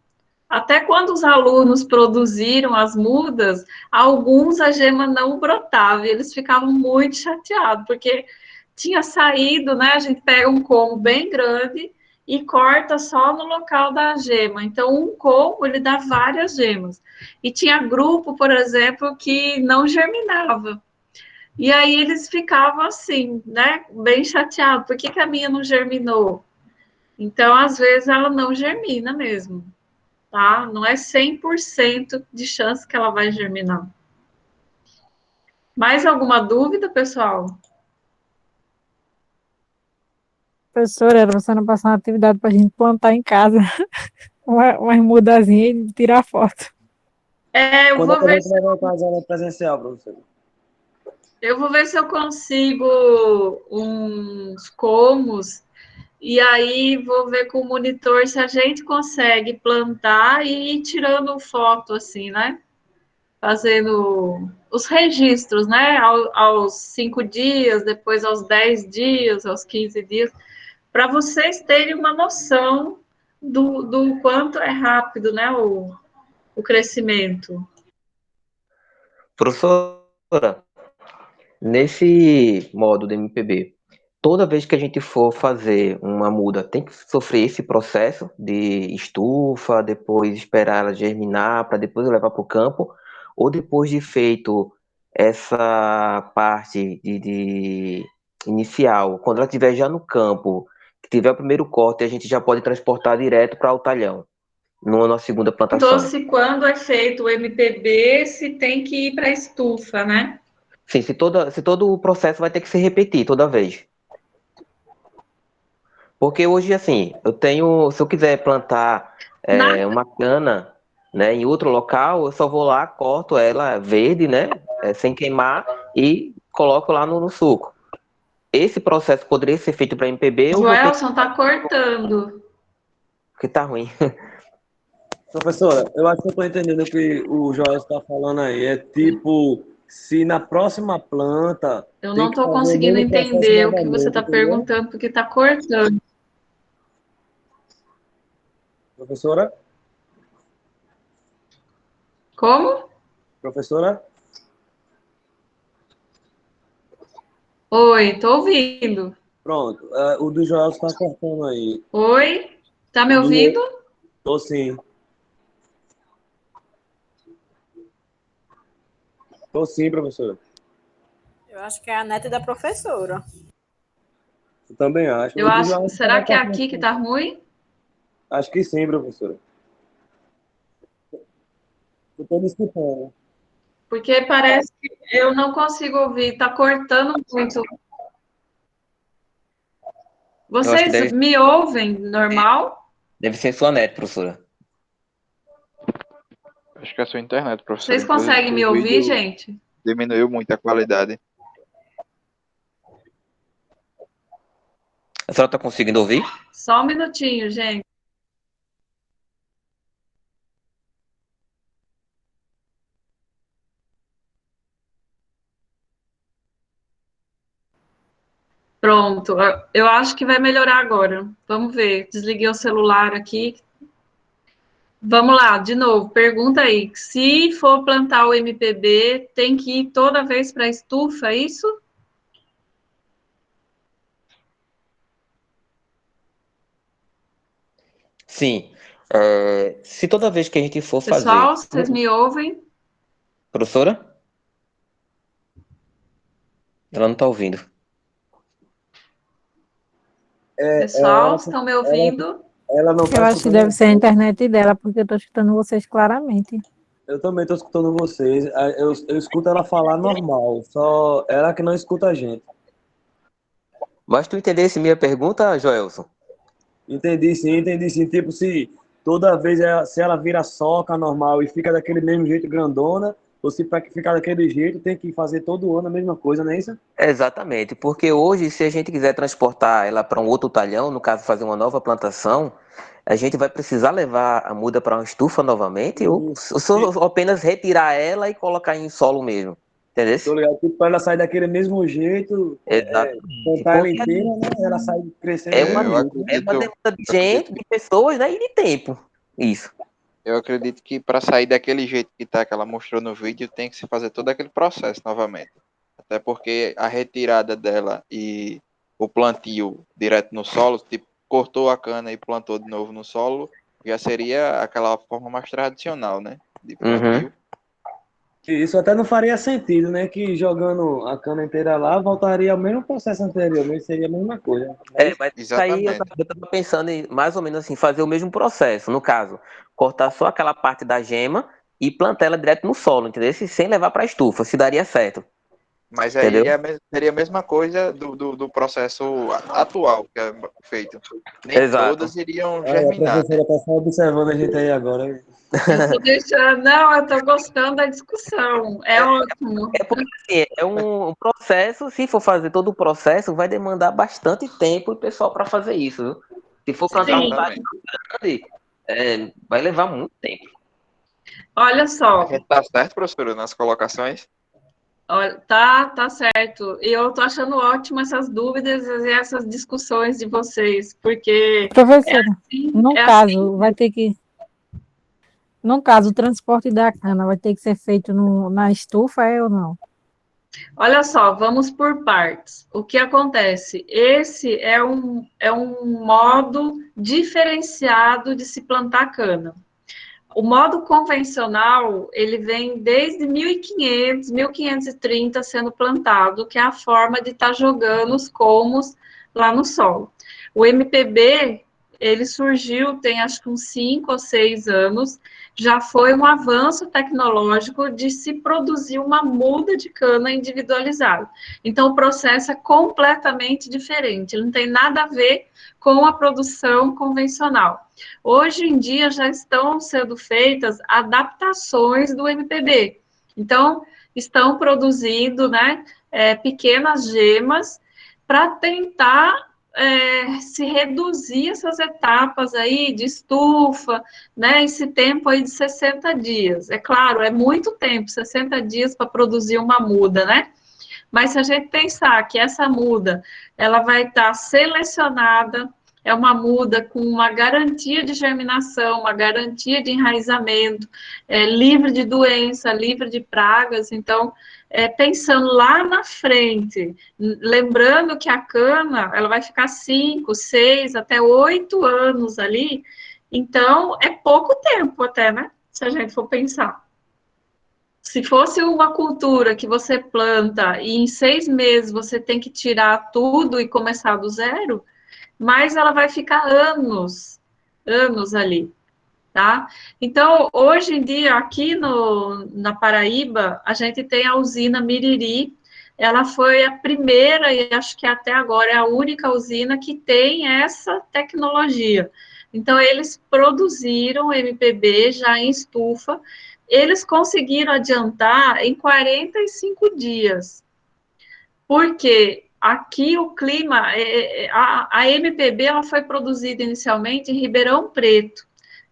Até quando os alunos produziram as mudas, alguns a gema não brotava e eles ficavam muito chateados, porque tinha saído, né? A gente pega um como bem grande e corta só no local da gema. Então, um como, ele dá várias gemas. E tinha grupo, por exemplo, que não germinava. E aí eles ficavam assim, né? Bem chateados. Por que a minha não germinou? Então, às vezes, ela não germina mesmo, tá? Não é 100% de chance que ela vai germinar. Mais alguma dúvida, pessoal? Professora, era você não passar uma atividade para a gente plantar em casa, umas mudazinhas e tirar foto. Eu Quando é vou que a ver gente vai voltar às aulas presencial, professor? Eu vou ver se eu consigo uns comos e aí vou ver com o monitor se a gente consegue plantar e ir tirando foto, assim, né? Fazendo os registros, né? Aos 5 dias, depois aos 10 dias, aos 15 dias, para vocês terem uma noção do quanto é rápido, né? O crescimento. Professora, nesse modo do MPB, toda vez que a gente for fazer uma muda, tem que sofrer esse processo de estufa, depois esperar ela germinar, para depois levar para o campo, ou depois de feito essa parte de inicial, quando ela estiver já no campo, que tiver o primeiro corte, a gente já pode transportar direto para o talhão, na segunda Então, plantação. se quando é feito o MPB, se tem que ir para a estufa, né? Sim, se todo o processo vai ter que se repetir toda vez. Porque hoje, assim, se eu quiser plantar Na, uma cana, né, em outro local, eu só vou lá, corto ela verde, né, sem queimar e coloco lá no suco. Esse processo poderia ser feito para MPB ou vou ter que... Joelson tá cortando. Porque tá ruim. Professora, eu acho que eu estou entendendo o que o Joel está falando aí. É tipo, se na próxima planta Eu tem não que estou fazer o conseguindo mesmo processo entender o que você novamente, está entendeu? perguntando, porque está cortando. Professora? Como? Professora? Oi, tô ouvindo. Pronto. O do Joel está cortando aí. Oi, tá me O ouvindo? do... Tô sim. Tô sim, professora. Eu acho que é a neta da professora. Eu também acho. Eu O do acho. Joel Será estava que é cortando. aqui que tá ruim? Acho que sim, professora. Eu estou me escutando. Porque parece que eu não consigo ouvir, tá cortando muito. Eu acho que Vocês me ouvem normal? deve ser sua neta, professora. Acho que é a sua internet, professor. Vocês Inclusive conseguem que me o ouvir, vídeo gente? diminuiu muito a qualidade. A senhora tá conseguindo ouvir? Só um minutinho, gente. Pronto, eu acho que vai melhorar agora. Vamos ver. Desliguei o celular aqui. Vamos lá, de novo, pergunta aí. Se for plantar o MPB, tem que ir toda vez para a estufa, é isso? Sim. Se toda vez que a gente for Pessoal, fazer... vocês me ouvem? Professora? Ela não tá ouvindo. Pessoal, Ela, estão me ela, ouvindo? ela não está Eu acho que escutando. deve ser a internet dela, porque eu estou escutando vocês claramente. Eu também estou escutando vocês. Eu escuto ela falar normal. Só ela que não escuta a gente. Mas tu entendesse minha pergunta, Joelson? Entendi sim, entendi sim. Tipo, se toda vez se ela vira soca normal e fica daquele mesmo jeito grandona, ou se para ficar daquele jeito tem que fazer todo ano a mesma coisa, não é isso? Exatamente, porque hoje, se a gente quiser transportar ela para um outro talhão, no caso fazer uma nova plantação, a gente vai precisar levar a muda para uma estufa novamente, ou só apenas retirar ela e colocar em solo mesmo, entendeu? Tô ligado, tipo, para ela sair daquele mesmo jeito, Exatamente, plantar ela porque inteira, né? Ela sai crescendo é do uma, mesmo Eu jeito, né? é uma acredito, demanda de gente, de pessoas, né, e de tempo, isso. eu acredito que para sair daquele jeito que tá, que ela mostrou no vídeo, tem que se fazer todo aquele processo novamente. Até porque a retirada dela e o plantio direto no solo, tipo, cortou a cana e plantou de novo no solo, já seria aquela forma mais tradicional, né? De Uhum. plantio. Isso até não faria sentido, né? Que jogando a cana inteira lá, voltaria ao mesmo processo anteriormente, seria a mesma coisa. Não é isso? Mas isso aí eu Exatamente. tava, eu tava pensando em mais ou menos assim, fazer o mesmo processo, no caso, cortar só aquela parte da gema e plantar ela direto no solo, entendeu? Sem levar para a estufa, se daria certo, Mas entendeu? aí seria a mesma coisa do processo atual que é feito. Nem Exato. todas iriam Olha, a germinar, né? professora está só observando a gente aí agora. Eu tô deixando, não, eu tô gostando da discussão, é ótimo. É porque assim, é um processo, se for fazer todo o processo, vai demandar bastante tempo e pessoal para fazer isso, viu? Se for plantar um Sim, talho Exatamente. grande, vai levar muito tempo. olha A só, gente tá certo, professora, nas colocações? olha, tá certo. E eu tô achando ótimo essas dúvidas e essas discussões de vocês, porque Professora, no é assim. caso, no caso, o transporte da cana vai ter que ser feito na estufa, é ou não? Olha só, vamos por partes. O que acontece? Esse é um modo diferenciado de se plantar cana. O modo convencional, ele vem desde 1500, 1530 sendo plantado, que é a forma de estar jogando os colmos lá no solo. O MPB, ele surgiu tem acho que uns 5 ou 6 anos, já foi um avanço tecnológico de se produzir uma muda de cana individualizada. Então, o processo é completamente diferente, ele não tem nada a ver com a produção convencional. Hoje em dia já estão sendo feitas adaptações do MPB. Então, estão produzindo, né, pequenas gemas para tentar se reduzir essas etapas aí de estufa, né, esse tempo aí de 60 dias. É claro, é muito tempo, 60 dias para produzir uma muda, né? Mas se a gente pensar que essa muda, ela vai estar selecionada, é uma muda com uma garantia de germinação, uma garantia de enraizamento, livre de doença, livre de pragas. Então, pensando lá na frente, lembrando que a cana, ela vai ficar 5, 6, até 8 anos ali. Então, é pouco tempo até, né? Se a gente for pensar. Se fosse uma cultura que você planta e em 6 meses você tem que tirar tudo e começar do zero, mas ela vai ficar anos ali, tá? Então, hoje em dia, aqui na Paraíba, a gente tem a usina Miriri, ela foi a primeira e acho que até agora é a única usina que tem essa tecnologia. Então, eles produziram MPB já em estufa, eles conseguiram adiantar em 45 dias, porque aqui o clima, a MPB ela foi produzida inicialmente em Ribeirão Preto,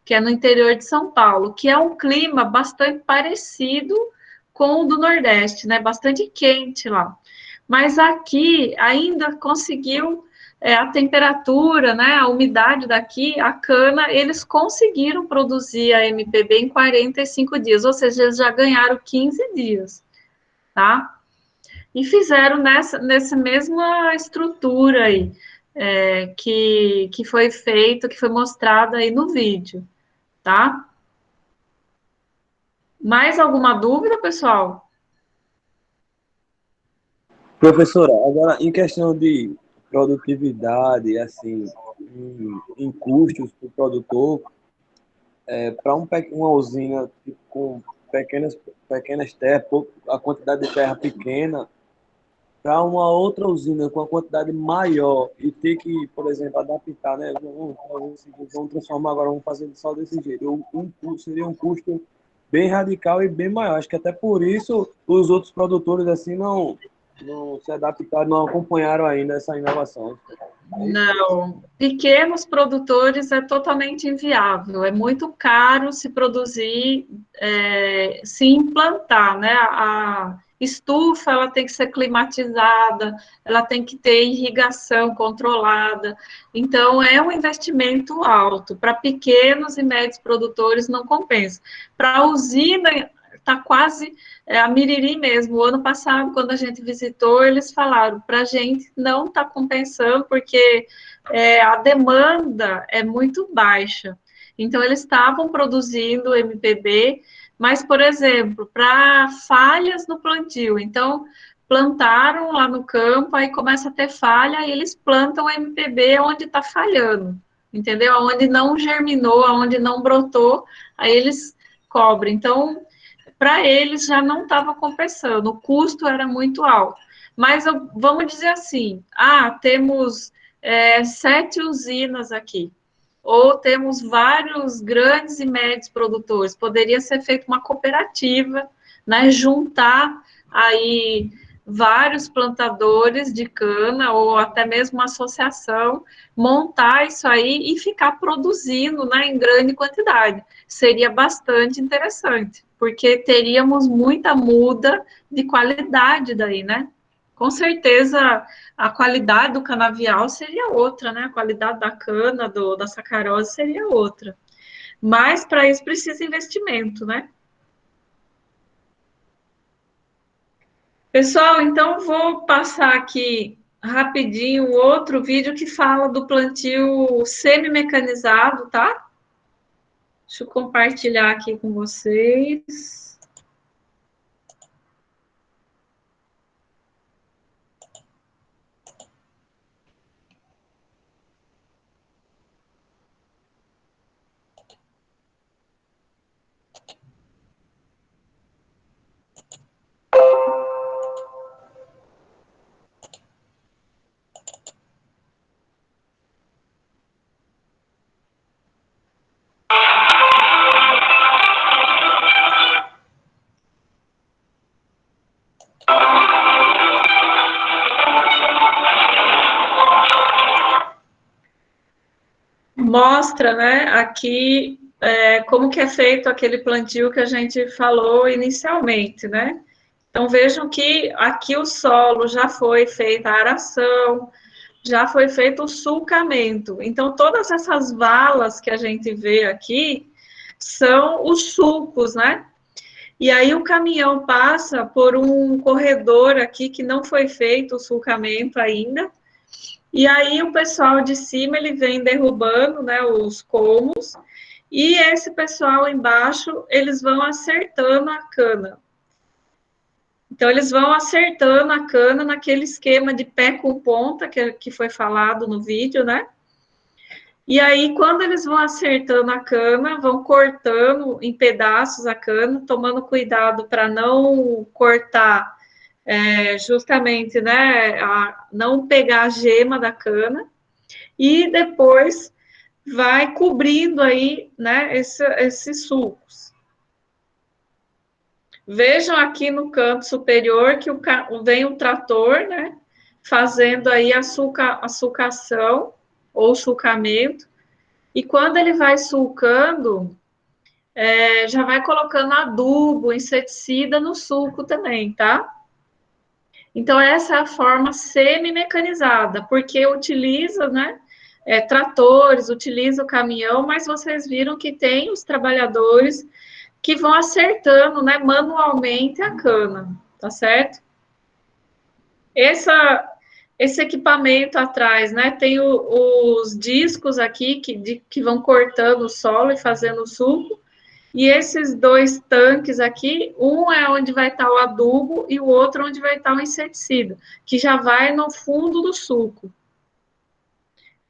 que é no interior de São Paulo, que é um clima bastante parecido com o do Nordeste, né? Bastante quente lá. Mas aqui ainda conseguiu a temperatura, né? A umidade daqui, a cana, eles conseguiram produzir a MPB em 45 dias, ou seja, eles já ganharam 15 dias, tá? E fizeram nessa mesma estrutura aí, que foi feito, que foi mostrado aí no vídeo, tá? Mais alguma dúvida, pessoal? Professora, agora em questão de produtividade, assim, em custos para o produtor, para uma usina tipo, com pequenas terras, a quantidade de terra pequena, para uma outra usina com a quantidade maior e ter que, por exemplo, adaptar, né? Vamos fazer o seguinte, vamos transformar agora, vamos fazer só desse jeito. Seria um custo bem radical e bem maior. Acho que até por isso os outros produtores assim não se adaptaram, não acompanharam ainda essa inovação. Não, pequenos produtores é totalmente inviável, é muito caro se produzir, se implantar, né? A estufa, ela tem que ser climatizada, ela tem que ter irrigação controlada, então é um investimento alto, para pequenos e médios produtores não compensa. Para a usina, está quase a Miriri mesmo. O ano passado, quando a gente visitou, eles falaram, para a gente não está compensando, porque a demanda é muito baixa. Então, eles estavam produzindo MPB, mas, por exemplo, para falhas no plantio. Então, plantaram lá no campo, aí começa a ter falha, e eles plantam MPB onde está falhando, entendeu? Onde não germinou, onde não brotou, aí eles cobrem. Então, para eles já não estava compensando, o custo era muito alto. Mas vamos dizer assim, temos 7 usinas aqui, ou temos vários grandes e médios produtores, poderia ser feita uma cooperativa, né, juntar aí vários plantadores de cana, ou até mesmo uma associação, montar isso aí e ficar produzindo, né, em grande quantidade. Seria bastante interessante, porque teríamos muita muda de qualidade daí, né? Com certeza a qualidade do canavial seria outra, né? A qualidade da cana, da sacarose seria outra. Mas para isso precisa investimento, né? Pessoal, então vou passar aqui rapidinho outro vídeo que fala do plantio semi-mecanizado, tá? Deixa eu compartilhar aqui com vocês. Mostra, né, aqui como que é feito aquele plantio que a gente falou inicialmente, né? Então vejam que aqui o solo já foi feita a aração, já foi feito o sulcamento. Então todas essas valas que a gente vê aqui são os sulcos, né? E aí o caminhão passa por um corredor aqui que não foi feito o sulcamento ainda. E aí o pessoal de cima ele vem derrubando, né, os colmos, e esse pessoal embaixo eles vão acertando a cana. Então eles vão acertando a cana naquele esquema de pé com ponta que foi falado no vídeo, né? E aí quando eles vão acertando a cana, vão cortando em pedaços a cana, tomando cuidado para não cortar justamente, né, não pegar a gema da cana. E depois vai cobrindo aí, né, esses sulcos. Vejam aqui no canto superior que vem um trator, né, fazendo aí a sulcação ou sulcamento, e quando ele vai sulcando, já vai colocando adubo, inseticida no sulco também, tá? Então, essa é a forma semi-mecanizada, porque utiliza, né, tratores, utiliza o caminhão, mas vocês viram que tem os trabalhadores que vão acertando, né, manualmente a cana, tá certo? Esse equipamento atrás, né, tem os discos aqui que vão cortando o solo e fazendo o sulco, e esses 2 tanques aqui, um é onde vai estar o adubo e o outro onde vai estar o inseticida, que já vai no fundo do sulco.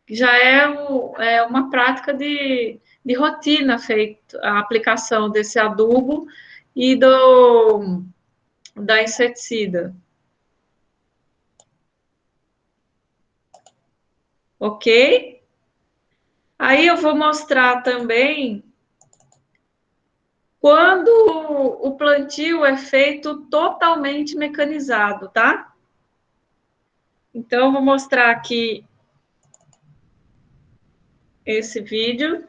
Já é uma prática de rotina feita a aplicação desse adubo e da inseticida. Ok? Aí eu vou mostrar também quando o plantio é feito totalmente mecanizado, tá? Então, eu vou mostrar aqui esse vídeo.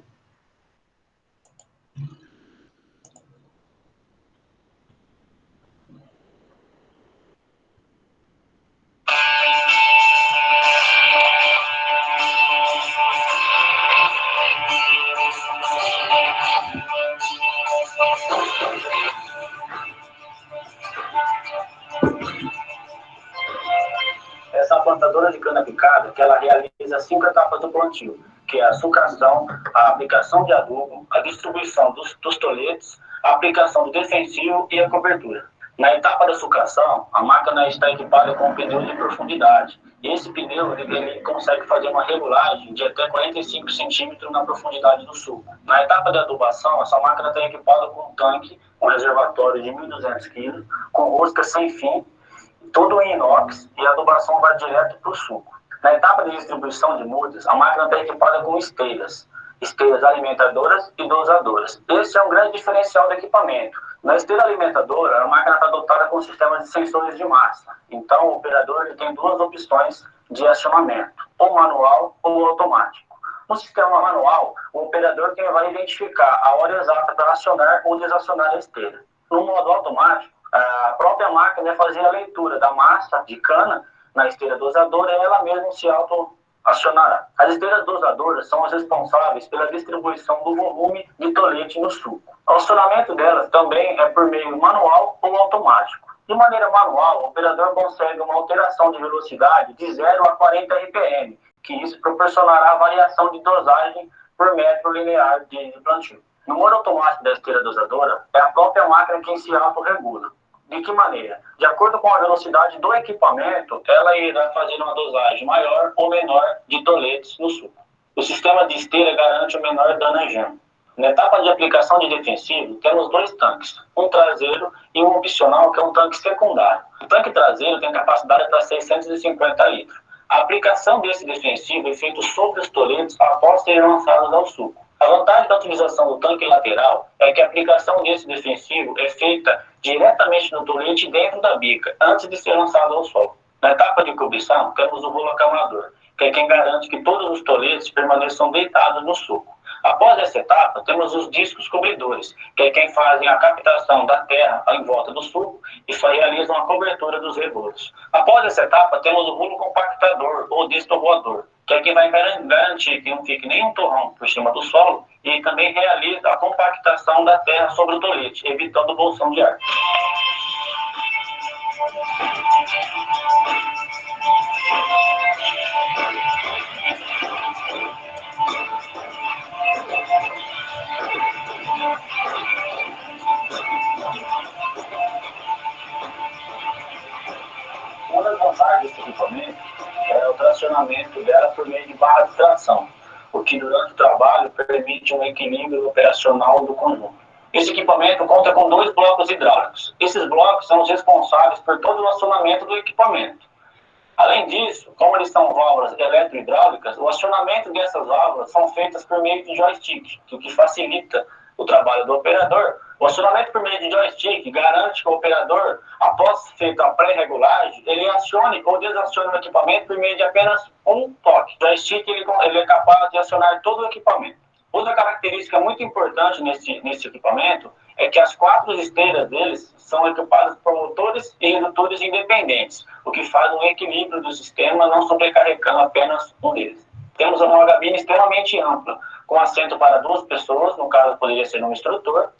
Essa é a plantadora de cana-picada, que ela realiza 5 etapas do plantio, que é a sucação, a aplicação de adubo, a distribuição dos toletes, a aplicação do defensivo e a cobertura. Na etapa da sucação, a máquina está equipada com um pneu de profundidade. Esse pneu ele consegue fazer uma regulagem de até 45 centímetros na profundidade do suco. Na etapa da adubação, essa máquina está equipada com um tanque, um reservatório de 1.200 kg, com rosca sem fim, todo em inox, e a adubação vai direto para o suco. Na etapa de distribuição de mudas, a máquina está equipada com esteiras alimentadoras e dosadoras. Esse é um grande diferencial do equipamento. Na esteira alimentadora, a máquina está dotada com sistemas de sensores de massa. Então, o operador ele tem duas opções de acionamento, ou manual ou automático. No sistema manual, o operador quem vai identificar a hora exata para acionar ou desacionar a esteira. No modo automático, a própria máquina fazia a leitura da massa de cana na esteira dosadora e ela mesma se autoacionará. As esteiras dosadoras são as responsáveis pela distribuição do volume de tolete no suco. O acionamento delas também é por meio manual ou automático. De maneira manual, o operador consegue uma alteração de velocidade de 0 a 40 RPM, que isso proporcionará a variação de dosagem por metro linear de plantio. No modo automático da esteira dosadora, é a própria máquina quem se autorregula. De que maneira? De acordo com a velocidade do equipamento, ela irá fazer uma dosagem maior ou menor de toletes no suco. O sistema de esteira garante o menor dano em germe. Na etapa de aplicação de defensivo, temos dois tanques, um traseiro e um opcional, que é um tanque secundário. O tanque traseiro tem capacidade para 650 litros. A aplicação desse defensivo é feita sobre os toletes após serem lançados ao suco. A vantagem da utilização do tanque lateral é que a aplicação desse defensivo é feita diretamente no tolete dentro da bica, antes de ser lançado ao solo. Na etapa de cobrição, temos o rolo acalmador, que é quem garante que todos os toletes permaneçam deitados no suco. Após essa etapa, temos os discos cobridores, que é quem fazem a captação da terra em volta do suco e realizam a cobertura dos rebolos. Após essa etapa, temos o rulo compactador ou destorroador, que é quem vai garantir que não fique nenhum torrão por cima do solo e também realiza a compactação da terra sobre o tolete, evitando bolsão de ar. Uma das vantagens desse equipamento é o tracionamento dela por meio de barra de tração, o que durante o trabalho permite um equilíbrio operacional do conjunto. Esse equipamento conta com 2 blocos hidráulicos. Esses blocos são os responsáveis por todo o acionamento do equipamento. Além disso, como eles são válvulas eletrohidráulicas, o acionamento dessas válvulas são feitas por meio de joystick, o que facilita o trabalho do operador. O acionamento por meio de joystick garante que o operador, após feita a pré-regulagem, ele acione ou desacione o equipamento por meio de apenas um toque. O joystick ele é capaz de acionar todo o equipamento. Outra característica muito importante nesse equipamento é que as 4 esteiras deles são equipadas por motores e redutores independentes, o que faz um equilíbrio do sistema, não sobrecarregando apenas um deles. Temos uma cabine extremamente ampla, com assento para 2 pessoas, no caso poderia ser um instrutor,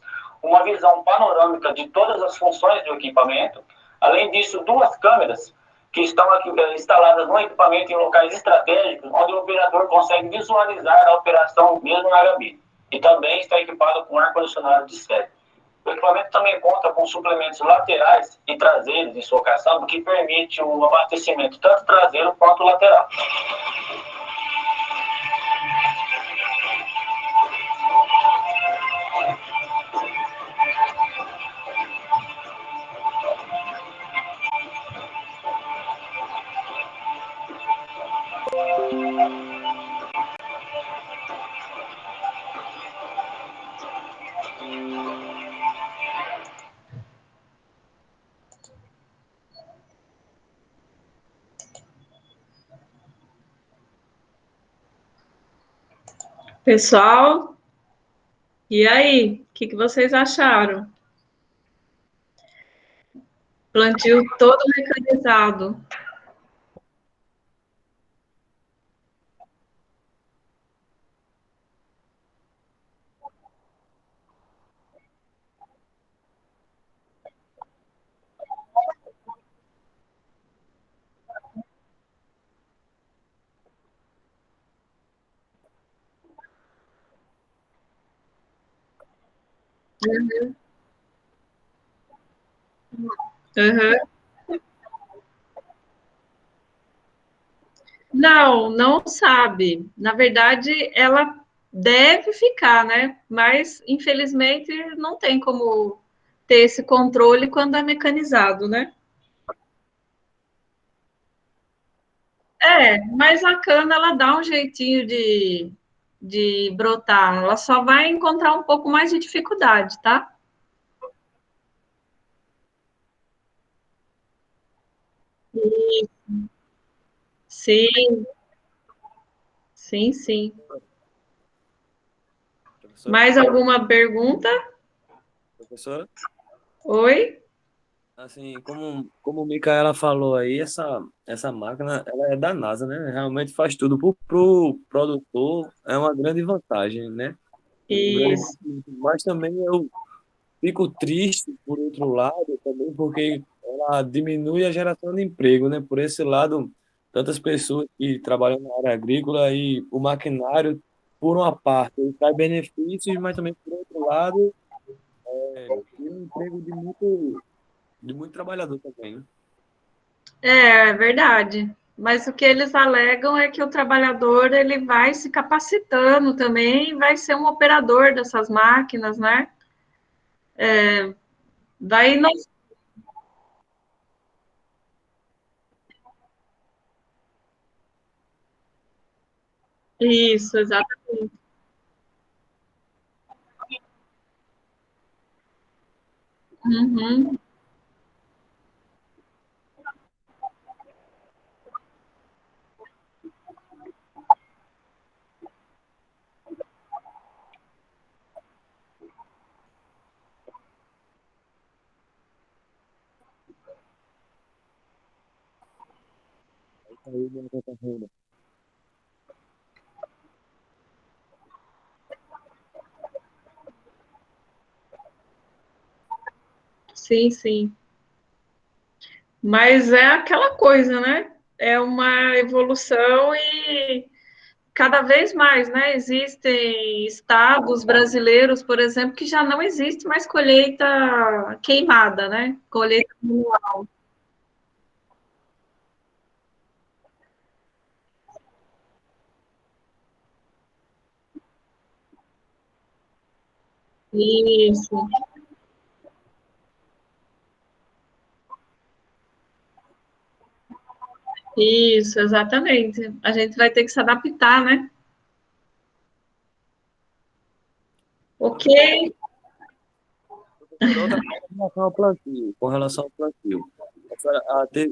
uma visão panorâmica de todas as funções do equipamento, além disso 2 câmeras que estão aqui, instaladas no equipamento em locais estratégicos, onde o operador consegue visualizar a operação mesmo na cabine. E também está equipado com ar-condicionado de série. O equipamento também conta com suplementos laterais e traseiros em sua caçamba, que permite o abastecimento tanto traseiro quanto lateral. Pessoal, e aí? O que vocês acharam? Plantio todo mecanizado. Uhum. Não, não sabe. Na verdade, ela deve ficar, né? Mas, infelizmente, não tem como ter esse controle quando é mecanizado, né? É, mas a cana, ela dá um jeitinho de brotar. Ela só vai encontrar um pouco mais de dificuldade, tá? Sim, sim, sim. Professora, Mais alguma pergunta? professora, Oi? assim, como o Micaela falou aí, essa máquina, ela é da NASA, né? Realmente faz tudo pro produtor, é uma grande vantagem, né? Um grande Isso. benefício. Mas também eu fico triste, por outro lado, também porque ela diminui a geração de emprego, né? Por esse lado, tantas pessoas que trabalham na área agrícola e o maquinário, por uma parte, ele traz benefícios, mas também, por outro lado, tira o emprego de muito trabalhador também, né? É verdade. Mas o que eles alegam é que o trabalhador ele vai se capacitando também, vai ser um operador dessas máquinas, né? Daí não. Isso, exatamente. Uhum. Aí, né, tá vendo? Sim, sim. Mas é aquela coisa, né? É uma evolução e cada vez mais, né? Existem estados brasileiros, por exemplo, que já não existe mais colheita queimada, né? Colheita manual. Isso, isso, exatamente. A gente vai ter que se adaptar, né? Ok, Professora, outra coisa com relação ao plantio, com relação ao plantio.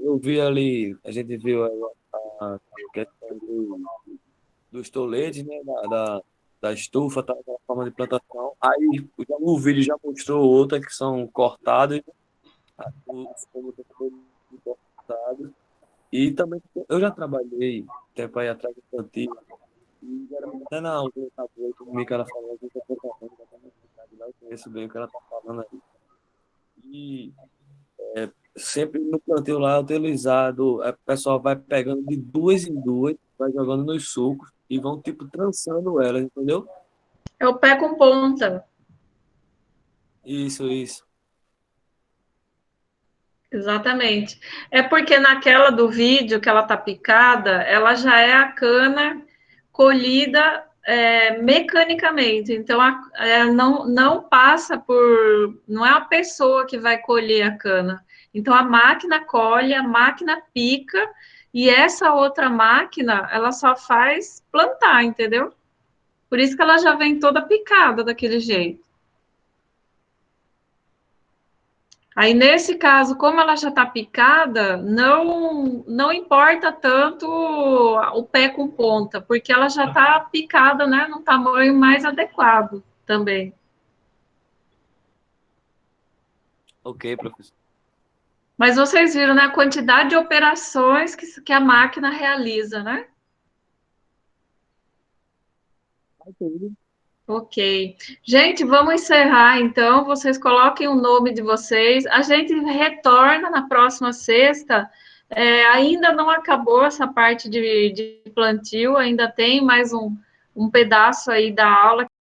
Eu vi ali, a gente viu a questão dos toletes, né, da estufa, tá, da forma de plantação. Aí o vídeo já mostrou outra que são cortados, os como foram cortados. E também eu já trabalhei tempo aí atrás de plantio, e geralmente até na altura da boa, como o Micaela falou, a gente é plantação, exatamente, lá eu conheço bem o que ela está falando aí. E sempre no plantio lá utilizado, o pessoal vai pegando de duas em duas, vai jogando nos sucos e vão tipo trançando elas, entendeu? é o pé com ponta. Isso. Exatamente. É porque naquela do vídeo que ela tá picada, ela já é a cana colhida mecanicamente. Então, não passa por. Não é a pessoa que vai colher a cana. Então, a máquina colhe, a máquina pica, e essa outra máquina, ela só faz plantar, entendeu? Por isso que ela já vem toda picada daquele jeito. Aí, nesse caso, como ela já está picada, não importa tanto o pé com ponta, porque ela já está picada, né, num tamanho mais adequado também. Ok, professor. Mas vocês viram, né, a quantidade de operações que a máquina realiza, né? Ok. Gente, vamos encerrar, então. Vocês coloquem o nome de vocês. A gente retorna na próxima sexta. Ainda não acabou essa parte de plantio, ainda tem mais um pedaço aí da aula